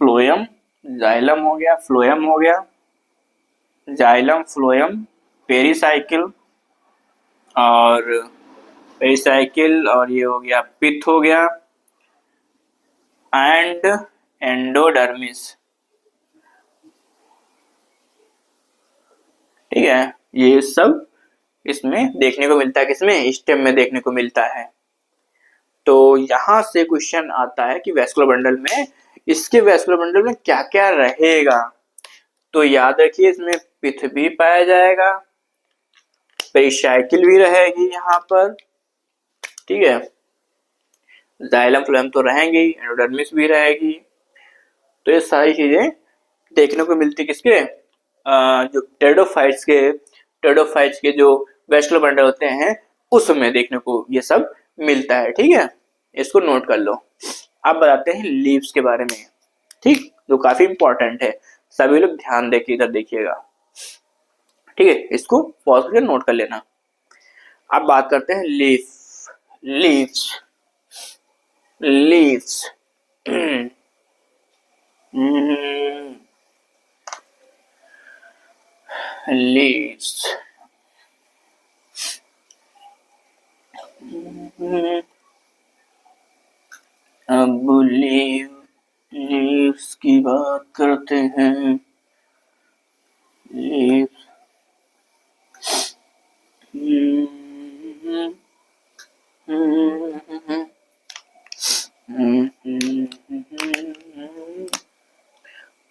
फ्लोएम, जाइलम हो गया, फ्लोएम हो गया, जाइलम, फ्लोएम, पेरिसाइकिल, और पेरिसाइकिल, और ये हो गया पिथ हो गया, एंड एंडोडर्मिस। ठीक है, ये सब इसमें देखने को मिलता है, किसमें, स्टेम में देखने को मिलता है। तो यहां से क्वेश्चन आता है कि वैस्कुलर बंडल में, इसके वैस्कुलर बंडल में क्या क्या रहेगा। तो याद रखिए इसमें पिथ भी पाया जाएगा, पेरिसाइकिल भी रहेगी यहाँ पर, ठीक है, जाइलम फ्लोएम तो रहेंगे, एंडोडर्मिस भी रहेगी। तो ये सारी चीजें देखने को मिलती किसके, जो टेरिडोफाइट्स के जो वैस्कुलर बंडल होते हैं उसमें देखने को ये सब मिलता है। ठीक है, इसको नोट कर लो। अब बताते हैं लीव्स के बारे में, ठीक, जो काफी इंपॉर्टेंट है, सभी लोग ध्यान देके इधर देखिएगा। ठीक है, इसको पॉज करके नोट कर लेना। अब बात करते हैं लीव्स, लीव्स लीव्स, अब लीव्स की बात करते हैं। लीव्स,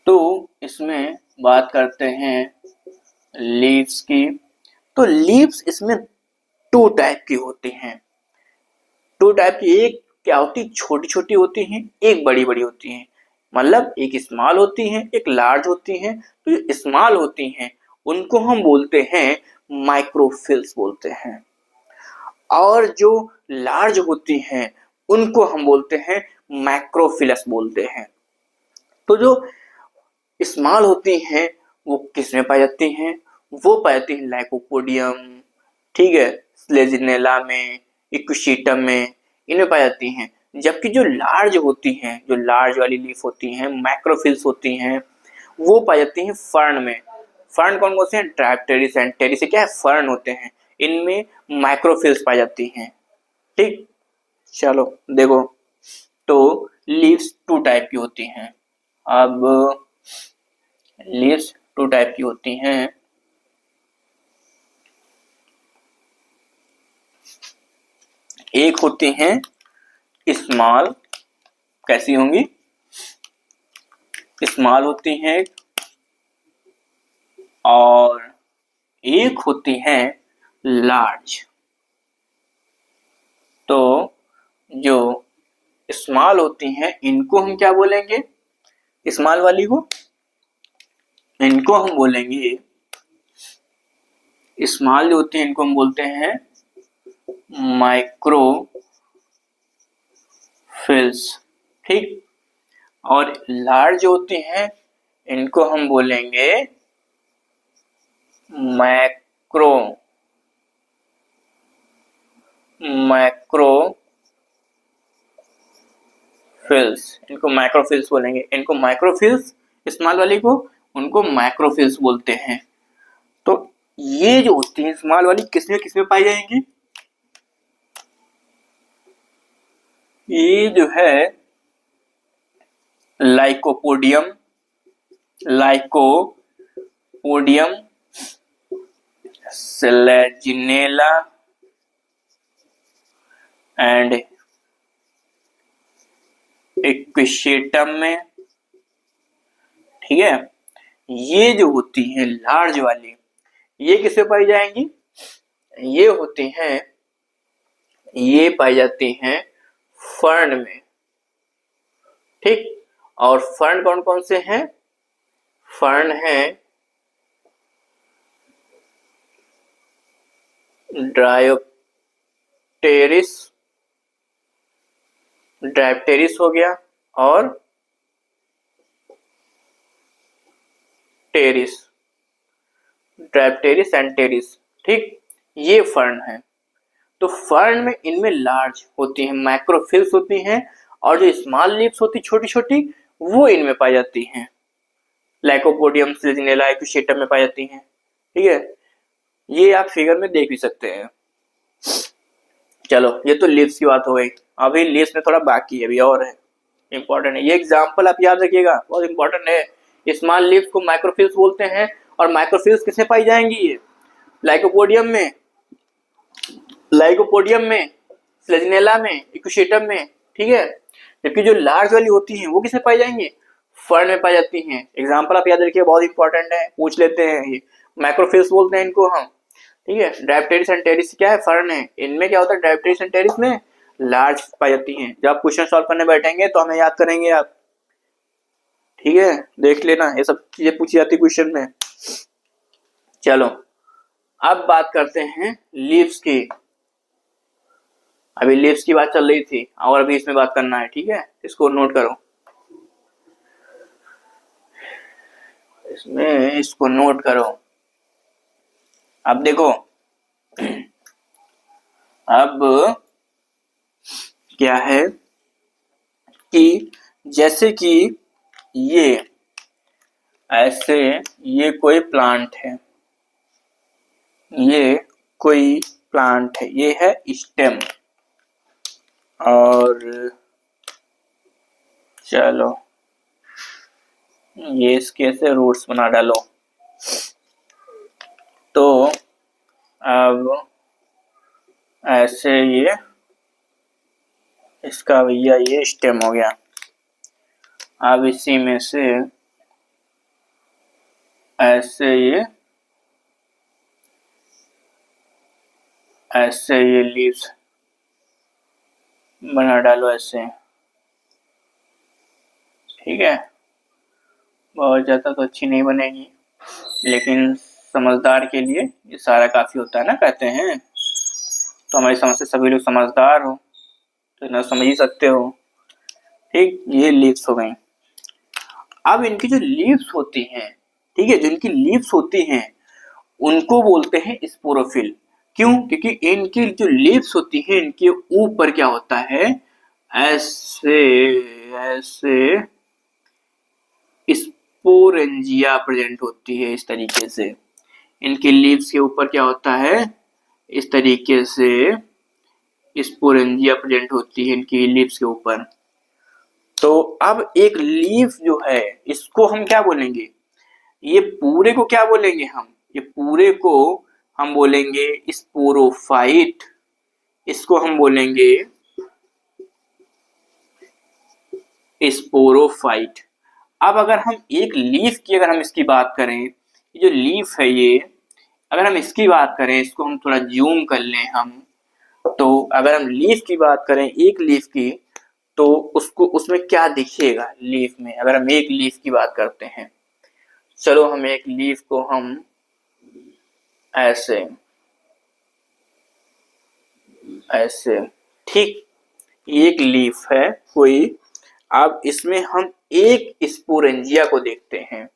तो इसमें बात करते हैं लीव्स की। तो लीव्स इसमें टू टाइप की होती हैं, टू टाइप की, एक क्या होती, छोटी छोटी होती हैं, एक बड़ी बड़ी होती हैं, मतलब एक स्मॉल होती हैं, एक लार्ज होती हैं। तो जो स्मॉल होती हैं उनको हम बोलते हैं माइक्रोफिल्स बोलते हैं, और जो लार्ज होती हैं उनको हम बोलते हैं मैक्रोफिलस बोलते हैं। तो जो स्मॉल होती हैं वो किस में पाई जाती हैं, वो पाई जाती है लाइकोपोडियम, ठीक है, स्लेजिनेला में, इक्विशीटम में, इनमें पाई जाती हैं। जबकि जो लार्ज होती हैं, जो लार्ज वाली लीफ होती हैं, मैक्रोफिल्स होती हैं, वो पाई जाती हैं फर्न में। फर्न कौन कौन से हैं? ड्रायोप्टेरिस एंड टेरिस से क्या है? फर्न होते हैं। इनमें माइक्रोफिल्स पाई जाती हैं। ठीक, चलो देखो, तो लीव्स टू टाइप की होती हैं। अब लीव्स टू टाइप की होती हैं। एक होती हैं स्मॉल, कैसी होंगी? स्मॉल होती हैं, और एक होती हैं लार्ज। तो जो स्मॉल होती हैं इनको हम क्या बोलेंगे? स्मॉल वाली को, इनको हम बोलेंगे, स्मॉल जो होती हैं इनको हम बोलते हैं माइक्रोफिल्स। ठीक, और लार्ज होती हैं इनको हम बोलेंगे मैक्रोफिल्स, इनको माइक्रोफिल्स बोलेंगे। इनको माइक्रोफिल्स, स्मॉल वाली को, उनको माइक्रोफिल्स बोलते हैं। तो ये जो होती है स्मॉल वाली किसमें किसमें पाई जाएंगी? ये जो है लाइकोपोडियम, स्लेजिनेला एंड इक्विसेटम में। ठीक है, ये जो होती है लार्ज वाली, ये किसमें पाई जाएंगी? ये होती हैं, ये पाई जाती हैं फर्न में। ठीक, और फर्न कौन कौन से हैं? फर्न है ड्रायोप्टेरिस हो गया, और टेरिस, ड्रायोप्टेरिस एंड टेरिस। ठीक, ये फर्न है। तो फर्न में इनमें लार्ज होती हैं, माइक्रोफिल्स होती हैं, और जो स्मॉल लीव्स होती छोटी छोटी वो इनमें पाई जाती हैं, लाइकोपोडियम, स्लेजिनेला, इक्विसेटम में पाई जाती हैं। ठीक है, ये आप फिगर में देख भी सकते हैं। चलो, ये तो लीव्स की बात हो गई। अभी लीव्स में थोड़ा बाकी है, अभी और है, इंपॉर्टेंट है ये एग्जांपल, आप याद रखिएगा, बहुत इंपॉर्टेंट है। स्मॉल लीव्स को माइक्रोफिल्स बोलते हैं, और माइक्रोफिल्स किसमें पाई जाएंगी? ये लाइकोपोडियम में, फ्लेजिनेला में, इक्विसेटम में। ठीक है, जबकि जो लार्ज वाली होती हैं वो किसमें पाई जाएंगी? फर्न में पाई जाती हैं। एग्जांपल आप याद रखिए, बहुत इंपॉर्टेंट है, पूछ लेते हैं। ये माइक्रोफिल्स बोलते हैं इनको हम। ठीक है, ड्रायोप्टेरिस एंड टेरिस क्या है? फर्न है। इनमें क्या होता है? ड्रायोप्टेरिस एंड टेरिस में लार्ज पाई जाती हैं। जब आप क्वेश्चन सॉल्व करने बैठेंगे तो हमें याद करेंगे आप। ठीक है, देख लेना, ये सब चीजें पूछी जाती क्वेश्चन में। चलो, अब बात करते हैं लीव्स की। अभी लीव्स की बात चल रही थी, और अभी इसमें बात करना है। ठीक है, इसको नोट करो, इसको नोट करो। अब देखो, अब क्या है कि जैसे कि ये ऐसे, ये कोई प्लांट है, ये कोई प्लांट है, ये है स्टेम, और चलो ये इसके ऐसे रूट्स बना डालो। तो अब ऐसे ये इसका भैया ये स्टेम हो गया। अब इसी में से ऐसे ये लीव्स बना डालो ऐसे। ठीक है, बहुत ज़्यादा तो अच्छी नहीं बनेगी, लेकिन समझदार के लिए ये सारा काफ़ी होता है ना, कहते हैं। तो हमारी समझ से सभी लोग समझदार हो तो ना समझ ही सकते हो। ठीक, ये लीव्स हो गई। अब इनकी जो लीव्स होती हैं, ठीक है, जो इनकी लीव्स होती हैं उनको बोलते हैं स्पोरोफिल। क्यों? क्योंकि इनकी जो लीव्स होती हैं इनके ऊपर क्या होता है? ऐसे स्पोरेंजिया प्रेजेंट होती है इस तरीके से। इनकी लीव्स के ऊपर क्या होता है, इस तरीके से स्पोरेंजिया प्रेजेंट होती है इनकी लीव्स के ऊपर। तो अब एक लीफ जो है इसको हम क्या बोलेंगे, ये पूरे को क्या बोलेंगे हम, ये पूरे को हम बोलेंगे स्पोरोफाइट, इसको हम बोलेंगे स्पोरोफाइट। अब अगर हम एक लीफ की अगर हम इसकी बात करें, ये जो लीफ है ये अगर हम इसकी बात करें, इसको हम थोड़ा जूम कर लें हम, तो अगर हम लीफ की बात करें एक लीफ की, तो उसको उसमें क्या दिखेगा लीफ में, अगर हम एक लीफ की बात करते हैं। चलो हम एक लीफ को हम ऐसे ऐसे, ठीक, एक लीफ है कोई। अब इसमें हम एक स्पोरेंजिया को देखते हैं,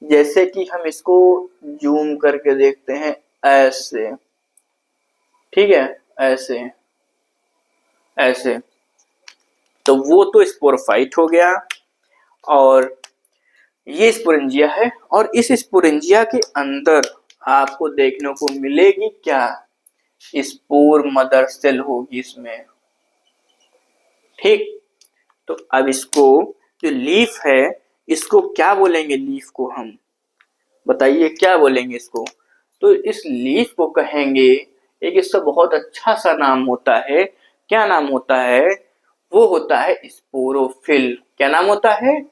जैसे कि हम इसको जूम करके देखते हैं ऐसे, ठीक है, ऐसे ऐसे। तो वो तो स्पोरोफाइट हो गया, और ये स्पोरेंजिया है, और इस स्पोरेंजिया के अंदर आपको देखने को मिलेगी क्या, स्पोर मदर सेल होगी इसमें, ठीक। तो अब इसको जो लीफ है इसको क्या बोलेंगे, लीफ को हम बताइए क्या बोलेंगे इसको। तो इस लीफ को कहेंगे, एक इसका बहुत अच्छा सा नाम होता है, क्या नाम होता है, वो होता है स्पोरोफिल। क्या नाम होता है,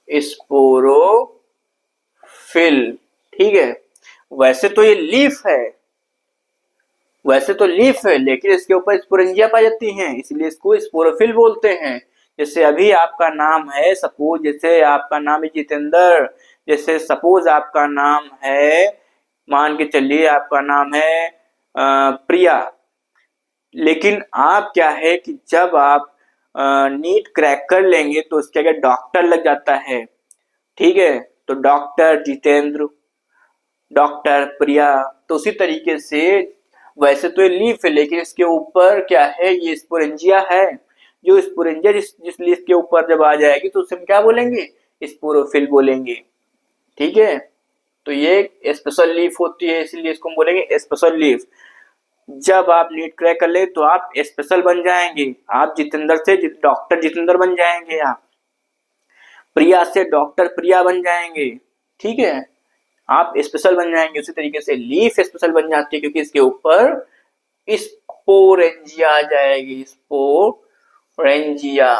स्पोरोफिल, ठीक है। वैसे तो ये लीफ है, वैसे तो लीफ है, लेकिन इसके ऊपर स्पोरेंजिया पाई जाती हैं, इसलिए इसको स्पोरोफिल बोलते हैं। जैसे अभी आपका नाम है, सपोज जैसे आपका नाम है जितेंद्र, जैसे सपोज आपका नाम है, मान के चलिए आपका नाम है प्रिया, लेकिन आप क्या है कि जब आप नीट क्रैक कर लेंगे तो उसके आगे डॉक्टर लग जाता है, ठीक है, तो डॉक्टर जितेंद्र, डॉक्टर प्रिया। तो उसी तरीके से वैसे तो ये लीफ है, लेकिन इसके ऊपर क्या है, ये स्पोरेंजिया है। जो स्पोरेंजिया जिस लीफ के ऊपर जब आ जाएगी तो उसे हम क्या बोलेंगे, स्पोरोफिल बोलेंगे, ठीक है। तो ये स्पेशल लीफ होती है, इसलिए इसको हम बोलेंगे स्पेशल लीफ। जब आप नीट क्रैक कर ले तो आप स्पेशल बन जाएंगे, आप जितेंद्र से डॉक्टर जितेंद्र बन जाएंगे, आप प्रिया से डॉक्टर प्रिया बन जाएंगे, ठीक है, आप स्पेशल बन जाएंगे। उसी तरीके से लीफ स्पेशल बन जाती है, क्योंकि इसके ऊपर स्पोरेंजिया आ जाएगी, स्पोरेंजिया,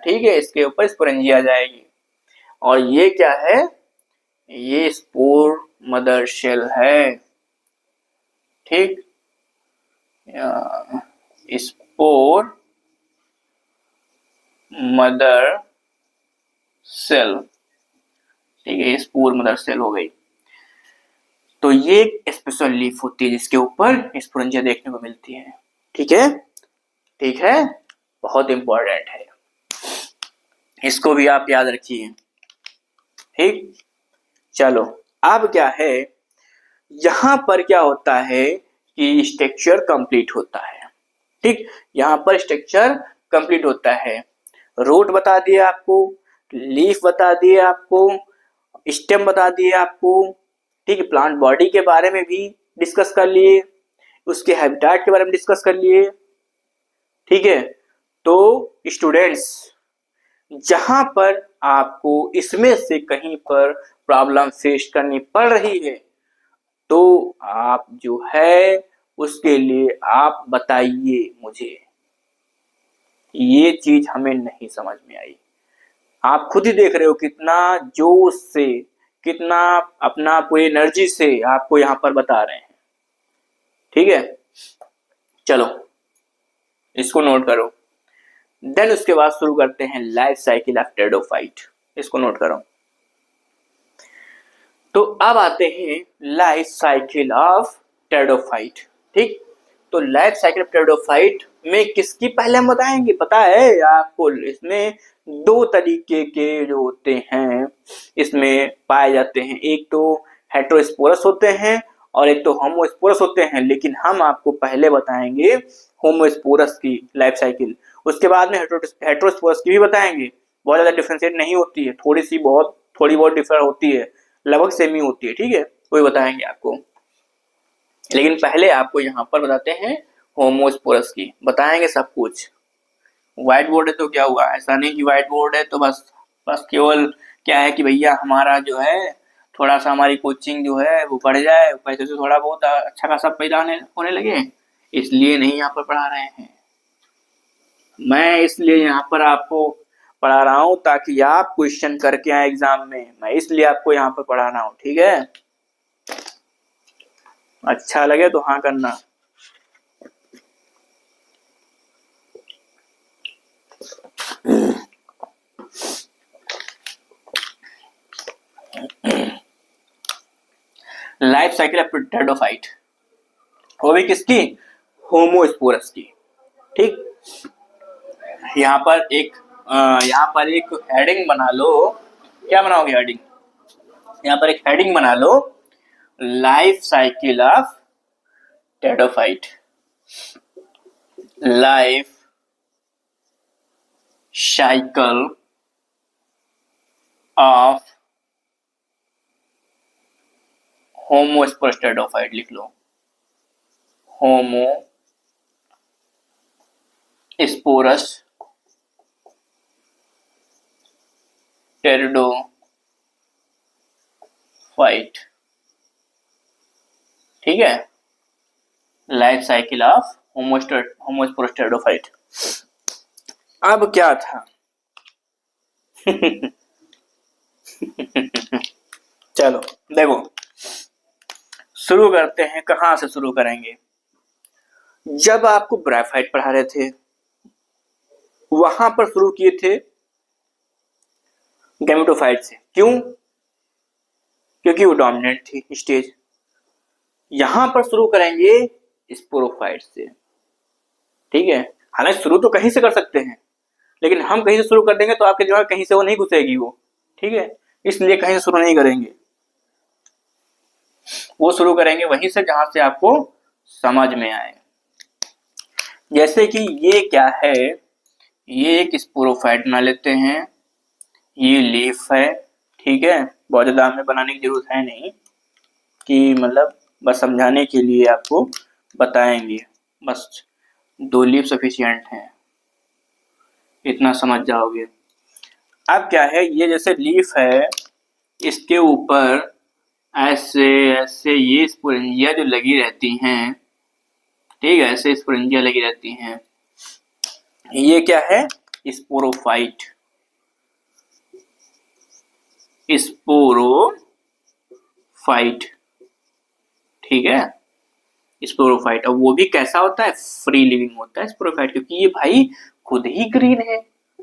ठीक है, इसके ऊपर स्पोरेंजिया आ जाएगी। और ये क्या है, ये स्पोर मदर शेल है, ठीक, स्पोर मदर सेल, ठीक है, स्पोर मदर सेल हो गई। तो ये एक स्पेशल लीफ होती है जिसके ऊपर स्पोरेंजिया देखने को मिलती है, ठीक है, ठीक है, बहुत इंपॉर्टेंट है, इसको भी आप याद रखिए, ठीक। चलो अब क्या है, यहां पर क्या होता है कि स्ट्रक्चर कंप्लीट होता है, ठीक, यहां पर स्ट्रक्चर कंप्लीट होता है। रूट बता दिए आपको, लीफ बता दिए आपको, स्टेम बता दिए आपको, ठीक है, प्लांट बॉडी के बारे में भी डिस्कस कर लिए, उसके हैबिटेट के बारे में डिस्कस कर लिए, ठीक है। तो स्टूडेंट्स, जहां पर आपको इसमें से कहीं पर प्रॉब्लम फेस करनी पड़ रही है, तो आप जो है उसके लिए आप बताइए मुझे, ये चीज हमें नहीं समझ में आई। आप खुद ही देख रहे हो कितना जोश से, कितना अपना पूरी एनर्जी से आपको यहाँ पर बता रहे हैं, ठीक है। चलो इसको नोट करो, देन उसके बाद शुरू करते हैं लाइफ साइकिल ऑफ टेरिडोफाइट, इसको नोट करो। तो अब आते हैं लाइफ साइकिल ऑफ टेरिडोफाइट, ठीक। तो लाइफ साइकिल ऑफ टेरिडोफाइट में किसकी पहले हम बताएंगे, पता है आपको, इसमें दो तरीके के जो होते हैं इसमें पाए जाते हैं, एक तो हेटेरोस्पोरस होते हैं और एक तो होमोस्पोरस होते हैं, लेकिन हम आपको पहले बताएंगे होमोस्पोरस की लाइफ साइकिल, उसके बाद में हेटेरोस्पोरस की भी बताएंगे, बहुत ज्यादा डिफ्रेंशिएट नहीं होती है, थोड़ी बहुत डिफर होती है, लगभग सेम ही होती है, ठीक है, वही बताएंगे आपको। लेकिन पहले आपको यहाँ पर बताते हैं होमोस्पोरस की, बताएंगे सब कुछ। व्हाइट बोर्ड है तो क्या हुआ, ऐसा नहीं कि व्हाइट बोर्ड है तो बस केवल क्या है कि भैया हमारा जो है थोड़ा सा हमारी कोचिंग जो है वो बढ़ जाए, पैसे से थोड़ा बहुत अच्छा खासा पैदा होने लगे, इसलिए नहीं यहाँ पर पढ़ा रहे हैं। मैं इसलिए यहाँ पर आपको पढ़ा रहा हूँ ताकि आप क्वेश्चन करके आए एग्जाम में, मैं इसलिए आपको यहाँ पर पढ़ा रहा हूँ, ठीक है। अच्छा लगे तो हाँ करना। लाइफ साइकिल ऑफ टेरिडोफाइट, वो भी किसकी, होमोस्पोरस की, ठीक। यहाँ पर एक हेडिंग बना लो, क्या बनाओगे हेडिंग, यहाँ पर एक हेडिंग बना लो, life cycle of pteridophyte, life cycle of homosporous pteridophyte लिख लो, होमोस्पोरस टेरिडोफाइट, ठीक है, life cycle of homosporous pteridophyte. अब क्या था चलो देखो, शुरू करते हैं, कहां से शुरू करेंगे। जब आपको ब्राइफाइट पढ़ा रहे थे वहां पर शुरू किए थे गैमेटोफाइट से, क्यों, क्योंकि वो डोमिनेंट थी स्टेज। यहां पर शुरू करेंगे स्पोरोफाइट से, ठीक है। हालांकि शुरू तो कहीं से कर सकते हैं, लेकिन हम कहीं से शुरू कर देंगे तो आपके दिमाग कहीं से वो नहीं घुसेगी वो, ठीक है, इसलिए कहीं से शुरू नहीं करेंगे, वो शुरू करेंगे वहीं से जहां से आपको समझ में आए। जैसे कि ये क्या है, ये एक स्पोरोफाइट बना लेते हैं, ये लीफ है, ठीक है, बहुत ज्यादा हमें बनाने की जरूरत है नहीं, कि मतलब बस समझाने के लिए आपको बताएंगे, बस 2 लीफ सफिशिएंट हैं, इतना समझ जाओगे। अब क्या है, ये जैसे लीफ है, इसके ऊपर ऐसे ऐसे ये स्पोरेंजिया जो लगी रहती हैं, ठीक है, ऐसे स्पोरेंजिया लगी रहती हैं, ये क्या है, स्पोरोफाइट, स्पोरोफाइट, ठीक है, स्पोरोफाइट। और वो भी कैसा होता है, फ्री लिविंग होता है स्पोरोफाइट, क्योंकि ये भाई खुद ही ग्रीन है,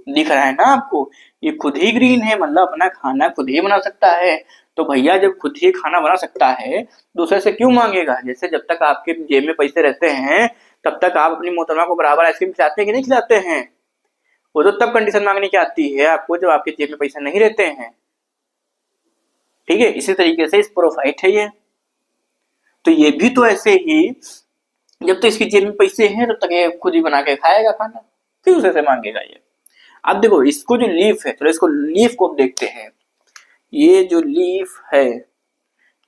दिख रहा है ना आपको, ये खुद ही ग्रीन है, मतलब अपना खाना खुद ही बना सकता है। तो भैया जब खुद ही खाना बना सकता है दूसरे से क्यों मांगेगा। जैसे जब तक आपके जेब में पैसे रहते हैं तब तक आप अपनी मोहतरमा को बराबर आइसक्रीम खिलाते हैं कि नहीं खिलाते हैं, वो तो तब कंडीशन मांगने की आती है आपको जब आपके जेब में पैसे नहीं रहते हैं, ठीक है। इसी तरीके से स्पोरोफाइट है ये, तो ये भी तो ऐसे ही, जब तो इसकी जेब में पैसे हैं तब तक ये खुद ही बना के खाएगा खाना, फिर उसे से मांगेगा ये। अब देखो इसको जो लीफ है, चलो इसको लीफ को देखते हैं, ये जो लीफ है,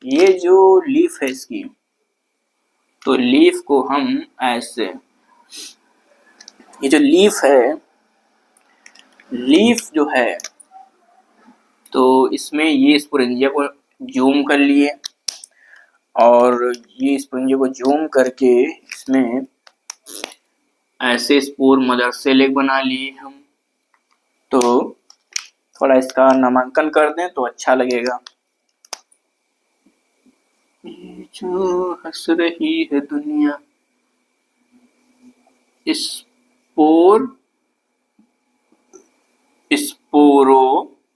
ये जो लीफ है इसकी, तो लीफ को हम ऐसे, ये जो लीफ है, लीफ जो है, तो इसमें ये स्पोरेंजिया को जूम कर लिए, और ये स्पोरेंजिया को जूम करके इसमें ऐसे स्पोर मदर सेल एक बना लिए हम, तो थोड़ा इसका नामांकन कर दें तो अच्छा लगेगा। ये जो हंस रही है दुनिया, स्पोर स्पोरोफिल,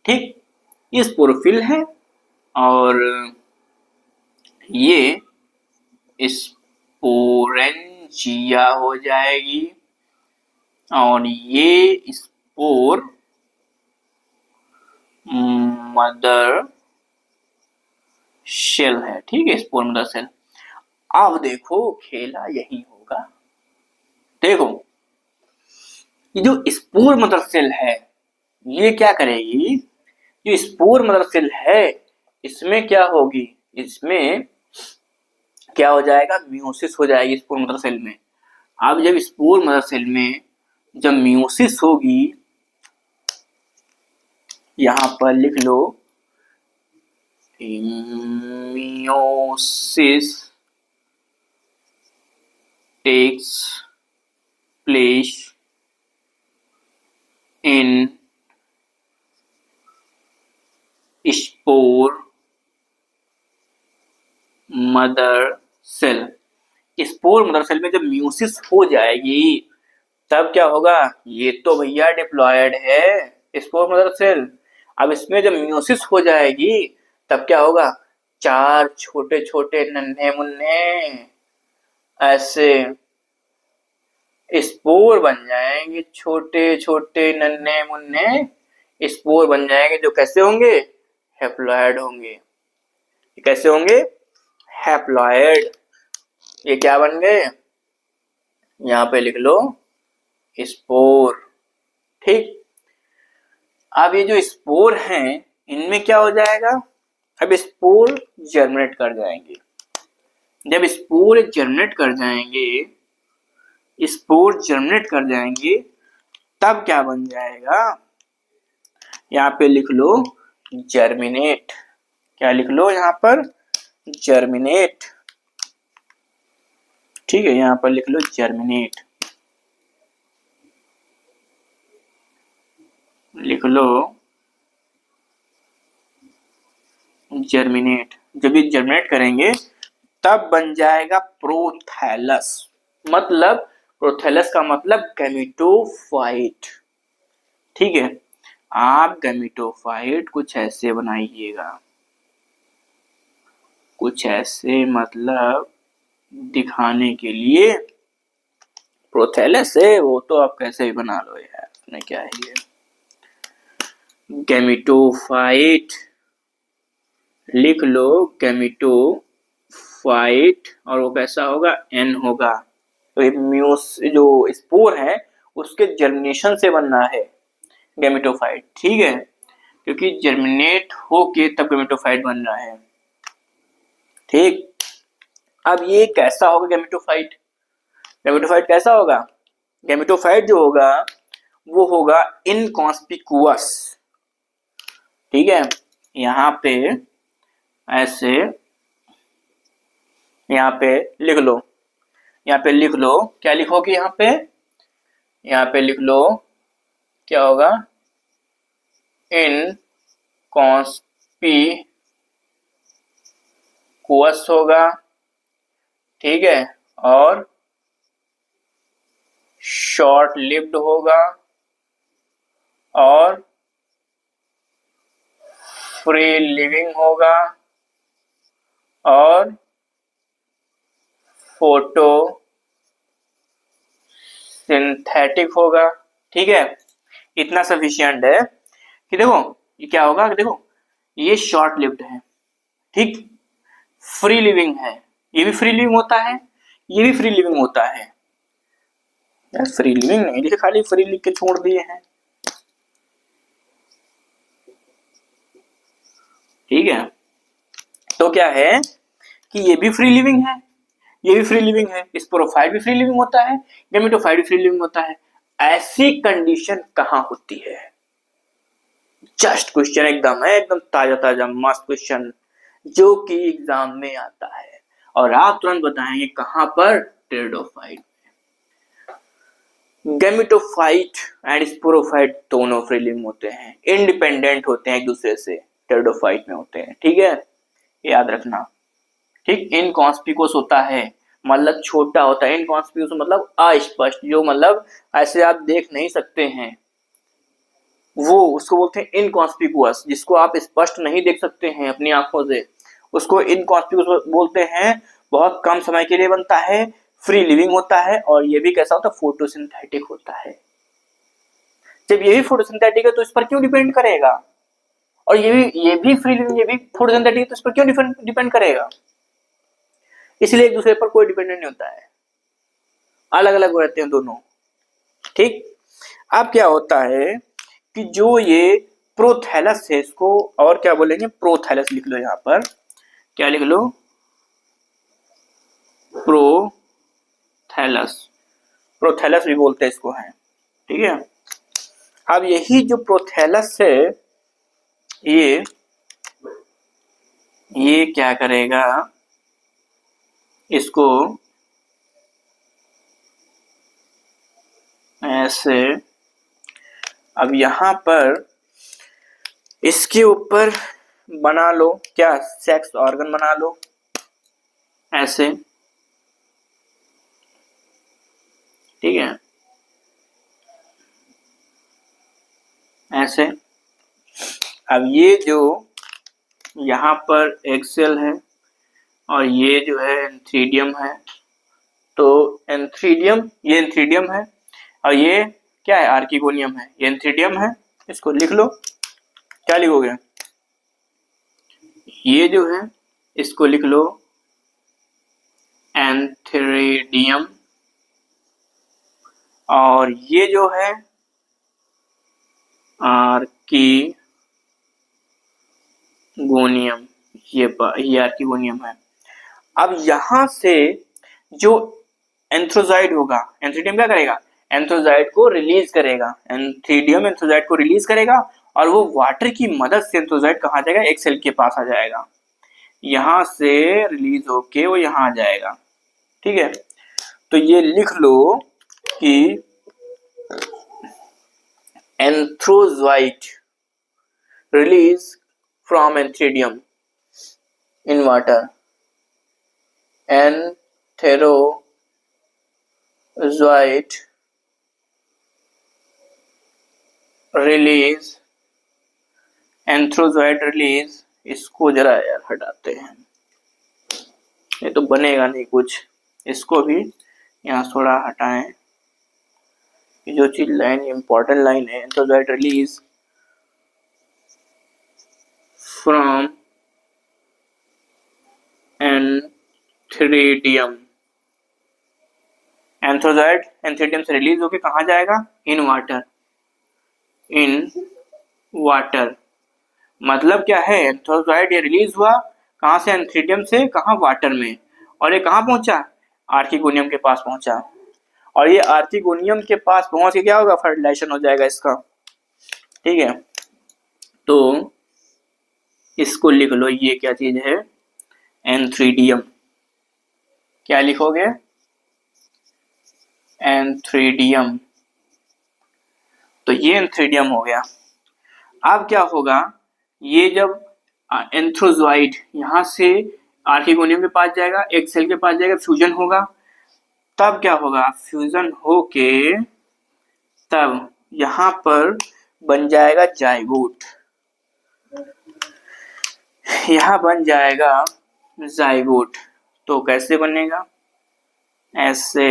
ठीक, ये स्पोरोफिल है, और ये स्पोरेंजिया हो जाएगी, और ये स्पोर मदर शेल है, ठीक है, स्पोर मदर सेल। अब देखो खेला यही होगा, देखो ये जो स्पोर मदर सेल है ये क्या करेगी, जो स्पोर मदर सेल है इसमें क्या होगी, इसमें क्या हो जाएगा, मियोसिस हो जाएगी स्पोर मदर सेल में। अब जब स्पोर मदर सेल में जब मियोसिस होगी, यहां पर लिख लो meiosis takes place in spore mother cell. Spore mother cell में जब मियोसिस हो जाएगी तब क्या होगा, ये तो भैया डिप्लॉयड है स्पोर मदर सेल। अब इसमें जब मियोसिस हो जाएगी तब क्या होगा, 4 छोटे छोटे नन्हे मुन्ने ऐसे स्पोर बन जाएंगे, छोटे छोटे नन्हे मुन्ने स्पोर बन जाएंगे, जो कैसे होंगे, हैप्लॉयड होंगे। कैसे होंगे, हैप्लॉयड। ये क्या बन गए, यहां पे लिख लो स्पोर। ठीक, अब ये जो स्पोर हैं इनमें क्या हो जाएगा, अब स्पोर जर्मिनेट कर जाएंगे। जब स्पोर जर्मिनेट कर जाएंगे, स्पोर जर्मिनेट कर जाएंगे तब क्या बन जाएगा, यहाँ पे लिख लो जर्मिनेट। क्या लिख लो यहाँ पर, जर्मिनेट। ठीक है, यहाँ पर लिख लो जर्मिनेट, लिख लो जर्मिनेट। जब ये जर्मिनेट करेंगे तब बन जाएगा प्रोथैलस। मतलब प्रोथैलस का मतलब गैमेटोफाइट। ठीक है, आप गैमेटोफाइट कुछ ऐसे बनाइएगा, कुछ ऐसे, मतलब दिखाने के लिए। प्रोथैलस है वो तो आप कैसे भी बना लो यार, उसमें क्या है। गैमेटोफाइट लिख लो, गैमेटोफाइट, और वो कैसा होगा, एन होगा। तो म्यूस जो स्पोर है उसके जर्मिनेशन से बनना है गैमेटोफाइट। ठीक है, क्योंकि जर्मिनेट होके तब गैमेटोफाइट बन रहा है। ठीक, अब ये कैसा होगा गैमेटोफाइट, गैमेटोफाइट कैसा होगा, गैमेटोफाइट जो होगा वो होगा इनकॉन्स्पिकुअस। ठीक है, यहाँ पे ऐसे, यहाँ पे लिख लो, यहाँ पे लिख लो, क्या लिखोगे यहाँ पे, यहाँ पे लिख लो क्या होगा, इनकॉन्स्पिकुअस होगा। ठीक है, और शॉर्ट लिव्ड होगा, और फ्री लिविंग होगा, और फोटो सिंथेटिक होगा। ठीक है, इतना सफिशिएंट है कि देखो ये क्या होगा, देखो ये शॉर्ट लिव्ड है, ठीक, फ्री लिविंग है, ये भी फ्री लिविंग होता है, ये भी फ्री लिविंग होता है। यार फ्री लिविंग नहीं लिखे, खाली फ्री लिख के छोड़ दिए हैं। ठीक है, तो क्या है कि ये भी फ्री लिविंग है, ये भी फ्री लिविंग है, स्पोरोफाइट भी फ्री लिविंग होता है, गैमेटोफाइट भी फ्री लिविंग होता है। ऐसी कंडीशन कहां होती है, जस्ट क्वेश्चन एकदम है, एकदम ताजा ताजा मस्त क्वेश्चन जो कि एग्जाम में आता है, और आप तुरंत बताएंगे कहां पर, टेरिडोफाइट। गैमेटोफाइट एंड स्पोरोफाइट दोनों फ्री लिविंग होते हैं, इंडिपेंडेंट होते हैं एक दूसरे से, टेरिडोफाइट में होते हैं। ठीक है, याद रखना। ठीक, इनकॉन्स्पिकुअस होता है मतलब छोटा होता है, इनकॉन्स्पिकुअस मतलब अस्पष्ट, जो मतलब ऐसे आप देख नहीं सकते हैं, वो उसको बोलते हैं इनकॉन्स्पिकुअस। जिसको आप स्पष्ट नहीं देख सकते हैं अपनी आंखों से, उसको इनकॉन्स्पिकुअस बोलते हैं। बहुत कम समय के लिए बनता है, फ्री लिविंग होता है, और ये भी कैसा होता है, फोटोसिंथेटिक होता है। जब ये भी फोटोसिंथेटिक है तो इस पर क्यों डिपेंड करेगा, और ये भी फ्री लिविंग, ये भी फोटोसिंथेटिक है तो इस पर क्यों डिपेंड करेगा। इसलिए एक दूसरे पर कोई डिपेंडेंट नहीं होता है, अलग अलग रहते हैं दोनों। ठीक, अब क्या होता है कि जो ये प्रोथैलस है, इसको और क्या बोलेंगे, प्रोथैलस लिख लो यहाँ पर, क्या लिख लो, प्रोथैलस, प्रोथैलस भी बोलते हैं इसको, है ठीक है। अब यही जो प्रोथैलस है ये क्या करेगा, इसको ऐसे, अब यहाँ पर इसके ऊपर बना लो क्या, सेक्स ऑर्गन बना लो ऐसे, ठीक है, ऐसे। अब ये जो यहाँ पर एग सेल है और ये जो है एंथ्रीडियम है, तो एंथ्रीडियम, ये एंथ्रीडियम है और ये क्या है, आर्किगोनियम है, ये एंथ्रीडियम है, इसको लिख लो, क्या लिखोगे, ये जो है इसको लिख लो एंथ्रीडियम, और ये जो है आर्किगोनियम, ये आर्किगोनियम है। अब यहां से जो एंथ्रोजाइड होगा, एंथ्रीडियम क्या करेगा, एंथ्रोजाइड को रिलीज करेगा, एंथ्रीडियम एंथ्रोजाइड को रिलीज करेगा और वो वाटर की मदद से एंथ्रोजाइड कहाँ जाएगा, एक सेल के पास आ जाएगा, यहां से रिलीज होके वो यहां आ जाएगा, ठीक है। तो ये लिख लो कि antherozoid release from antheridium in water, antherozoid release, antherozoid release, इसको जरा यार हटाते हैं, ये तो बनेगा नहीं कुछ, इसको भी यहाँ थोड़ा हटाएं, जो चीज लाइन इंपॉर्टेंट लाइन है, एंथ्रोजाइड रिलीज फ्रॉम एंथ्रीडियम, एंथ्रोजाइड एंथ्रीडियम से रिलीज होके कहाँ जाएगा, इन वाटर, इन वाटर, मतलब क्या है, एंथ्रोजाइड ये रिलीज हुआ कहाँ से, एंथ्रीडियम से, कहाँ, वाटर में, और ये कहाँ पहुंचा, आर्किगोनियम के पास पहुंचा, और ये आर्किगोनियम के पास पहुंच के क्या होगा, फर्टिलाइजेशन हो जाएगा इसका, ठीक है। तो इसको लिख लो, ये क्या चीज है, एंथ्रीडियम, क्या लिखोगे, एंथ्रीडियम, तो ये एंथ्रीडियम हो गया। अब क्या होगा, ये जब एंथ्रोजॉइड यहां से आर्किगोनियम के पास जाएगा, एक सेल के पास जाएगा, फ्यूजन होगा, तब क्या होगा, फ्यूजन होके तब यहां पर बन जाएगा जाइगोट, यहां बन जाएगा जाइगोट। तो कैसे बनेगा, ऐसे,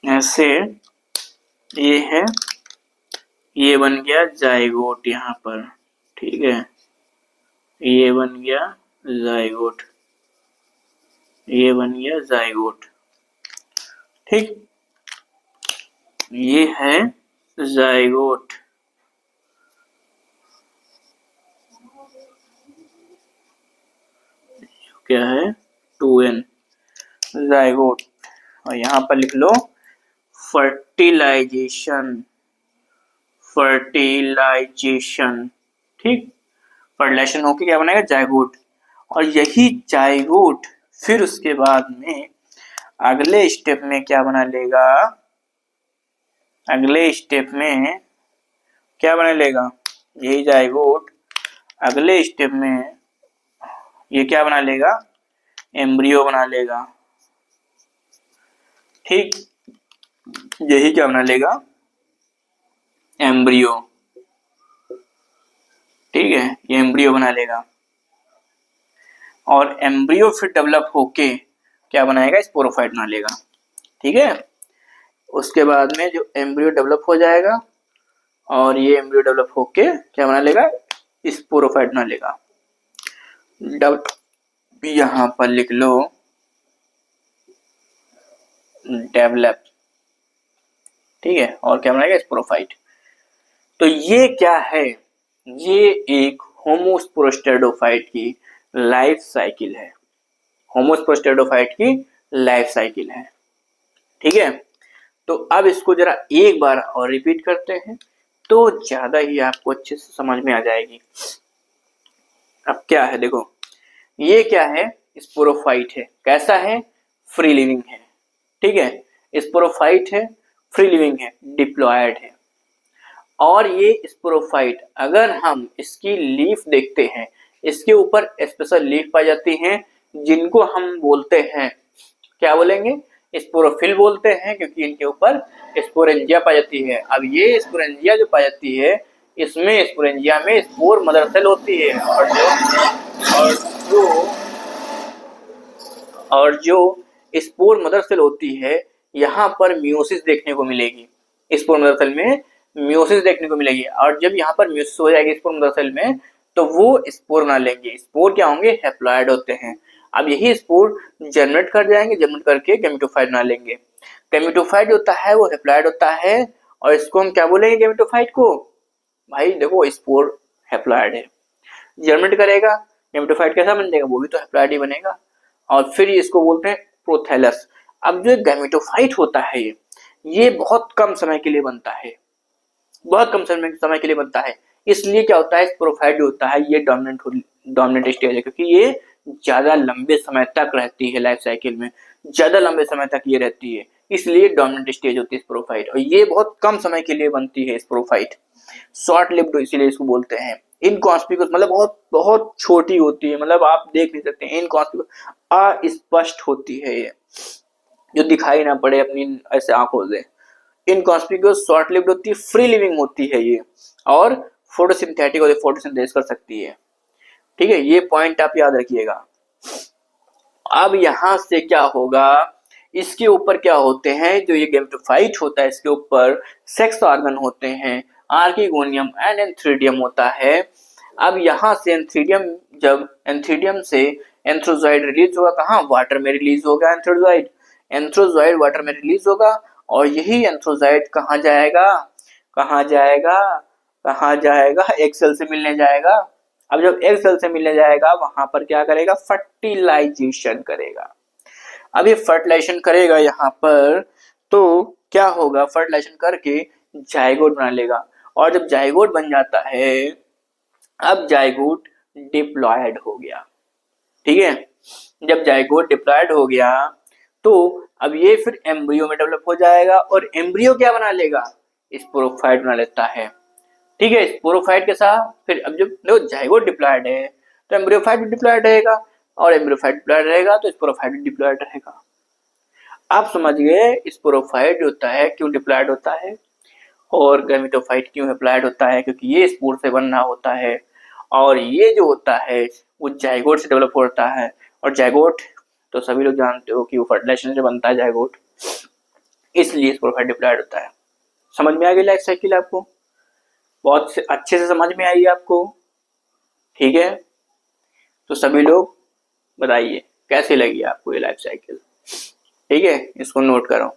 ऐसे, ये है, ये बन गया जाइगोट यहाँ पर, ठीक है, ये बन गया जाइगोट, ये बन गया जाइगोट, ठीक, ये है जाइगोट, क्या है 2n, जाइगोट, और यहाँ पर लिख लो फर्टिलाइजेशन, फर्टिलाइजेशन, ठीक, फर्टिलाइजेशन होके क्या बनेगा, जाइगोट, और यही जाइगोट फिर उसके बाद में अगले स्टेप में क्या बना लेगा, अगले स्टेप में क्या बना लेगा, यही जाइगोट अगले स्टेप में ये क्या बना लेगा, एम्ब्रियो बना लेगा, ठीक, यही क्या बना लेगा, एम्ब्रियो, ठीक है, ये एम्ब्रियो बना लेगा, और एम्ब्रियो फिर डेवलप होके क्या बनाएगा, स्पोरोफाइट बना लेगा, ठीक है। उसके बाद में जो एम्ब्रियो डेवलप हो जाएगा और ये एम्ब्रियो डेवलप होके क्या बना लेगा, स्पोरोफाइट बना लेगा, यहाँ पर लिख लो डेवलप, ठीक है, और क्या बनाएगा स्पोरोफाइट। तो ये क्या है, ये एक होमोस्पोरोस्टेरोफाइट की लाइफ साइकिल है, होमोस्पोरोस्टेरोफाइट की लाइफ साइकिल है। ठीक है, तो अब इसको जरा एक बार और रिपीट करते हैं तो ज्यादा ही आपको अच्छे से समझ में आ जाएगी। अब क्या है देखो, ये क्या है, स्पोरोफाइट है, कैसा है, फ्री लिविंग है। ठीक है, स्पोरोफाइट है, फ्री लिविंग है, डिप्लॉयड है। और ये स्पोरोफाइट अगर हम इसकी लीफ देखते हैं, इसके ऊपर स्पेशल लीफ पाई जाती हैं जिनको हम बोलते हैं, क्या बोलेंगे, स्पोरोफिल बोलते हैं, क्योंकि इनके ऊपर स्पोरेंजिया पाई जाती है। अब ये स्पोरेंजिया जो पाई जाती है, इसमें स्पोरेंजिया में स्पोर मदर सेल होती है, और जो स्पोर मदर सेल होती है, यहाँ पर मियोसिस देखने को मिलेगी। स्पोर मदर सेल में मियोसिस देखने को मिलेगी, और जब यहाँ पर मियोसिस हो जाएगी स्पोर मदर सेल में, तो वो स्पोर बना लेंगे। स्पोर क्या होंगे, हैप्लॉइड होते हैं। अब यही स्पोर जनरेट कर जाएंगे, जनरेट करके गैमेटोफाइट बना लेंगे। गैमेटोफाइट होता है वो हैप्लॉइड होता है, और इसको हम क्या बोलेंगे गैमेटोफाइट को, भाई देखो स्पोर हैप्लॉइड है, जनरेट करेगा, गैमेटोफाइट कैसा बन जाएगा, वो भी तो हैप्लॉइड ही बनेगा, और फिर इसको बोलते हैं प्रोथैलस। अब जो गैमेटोफाइट होता है ये बहुत कम समय के लिए बनता है, बहुत कम समय के लिए बनता है। इसलिए क्या होता है, स्पोरोफाइट जो होता है ये डोमिनेंट स्टेज है, क्योंकि ये ज्यादा लंबे समय तक रहती है, लाइफ साइकिल में ज्यादा लंबे समय तक ये रहती है, इसलिए डोमिनेंट स्टेज होती है स्पोरोफाइट। और ये बहुत कम समय के लिए बनती है स्पोरोफाइट, शॉर्ट लिव्ड इसीलिए इसको बोलते हैं। इनकॉन्स्पिकुअस मतलब बहुत बहुत छोटी होती है, मतलब आप देख नहीं सकते। इनकॉन्स्पिकुअस अस्पष्ट होती है ये, जो दिखाई ना पड़े अपनी ऐसे आंखों से। इनकॉन्स्पिकुअस, शॉर्ट लिव्ड होती है, फ्री लिविंग होती है ये, और फोटोसिंथेटिक होती है, फोटोसिंथेसिस कर सकती है। ठीक है, ये पॉइंट आप याद रखिएगा। अब यहां से क्या होगा, इसके ऊपर क्या होते हैं, जो ये गैमेटोफाइट होता है इसके ऊपर सेक्स ऑर्गन होते हैं, आर्किगोनियम एंड एंथ्रीडियम होता है। अब यहां से एंथ्रीडियम, जब एंथ्रीडियम से एंथ्रोजॉइड रिलीज होगा, कहाँ, वाटर में रिलीज होगा एंथ्रोजॉइड, एंथ्रोजॉइड वाटर में रिलीज होगा, और यही एंथ्रोजॉइड कहाँ जाएगा, कहाँ जाएगा, कहाँ जाएगा, एक सेल से मिलने जाएगा। अब जब एक सेल से मिलने जाएगा वहां पर क्या करेगा, फर्टिलाइजेशन करेगा। अब ये फर्टिलाइजेशन करेगा यहाँ पर, तो क्या होगा, फर्टिलाइजेशन करके जाइगोट बना लेगा, और जब जाइगोट बन जाता है, अब जाइगोट डिप्लॉयड हो गया। ठीक है, जब जाइगोट डिप्लॉयड हो गया तो अब ये फिर एम्ब्रियो में डेवलप हो जाएगा, और एम्ब्रियो क्या बना लेगा, स्पोरोफाइट बना लेता है। ठीक है, स्पोरोफाइट के साथ फिर अब जब देखो जाइगोट डिप्लॉयड है तो एम्ब्रियोफाइट भी डिप्लॉयड रहेगा, और एम्ब्रियोफाइट डिप्लॉयड रहेगा तो स्पोरोफाइट भी डिप्लॉयड रहेगा। आप समझ गए स्पोरोफाइट जो होता है क्यों डिप्लॉयड होता है, और गैमेटोफाइट क्यों डिप्लॉयड होता है, क्योंकि ये स्पोर से बनना होता है, और ये जो होता है वो जाइगोट से डेवलप होता है। और जाइगोट तो सभी लोग जानते हो कि वो फर्टिलाइजेशन से बनता है जाइगोट, इसलिए स्पोरोफाइट डिप्लॉयड होता है। समझ में आ गई लाइफ साइकिल आपको, बहुत से अच्छे से समझ में आई आपको। ठीक है, तो सभी लोग बताइए कैसे लगी आपको ये लाइफ साइकिल। ठीक है, इसको नोट करो।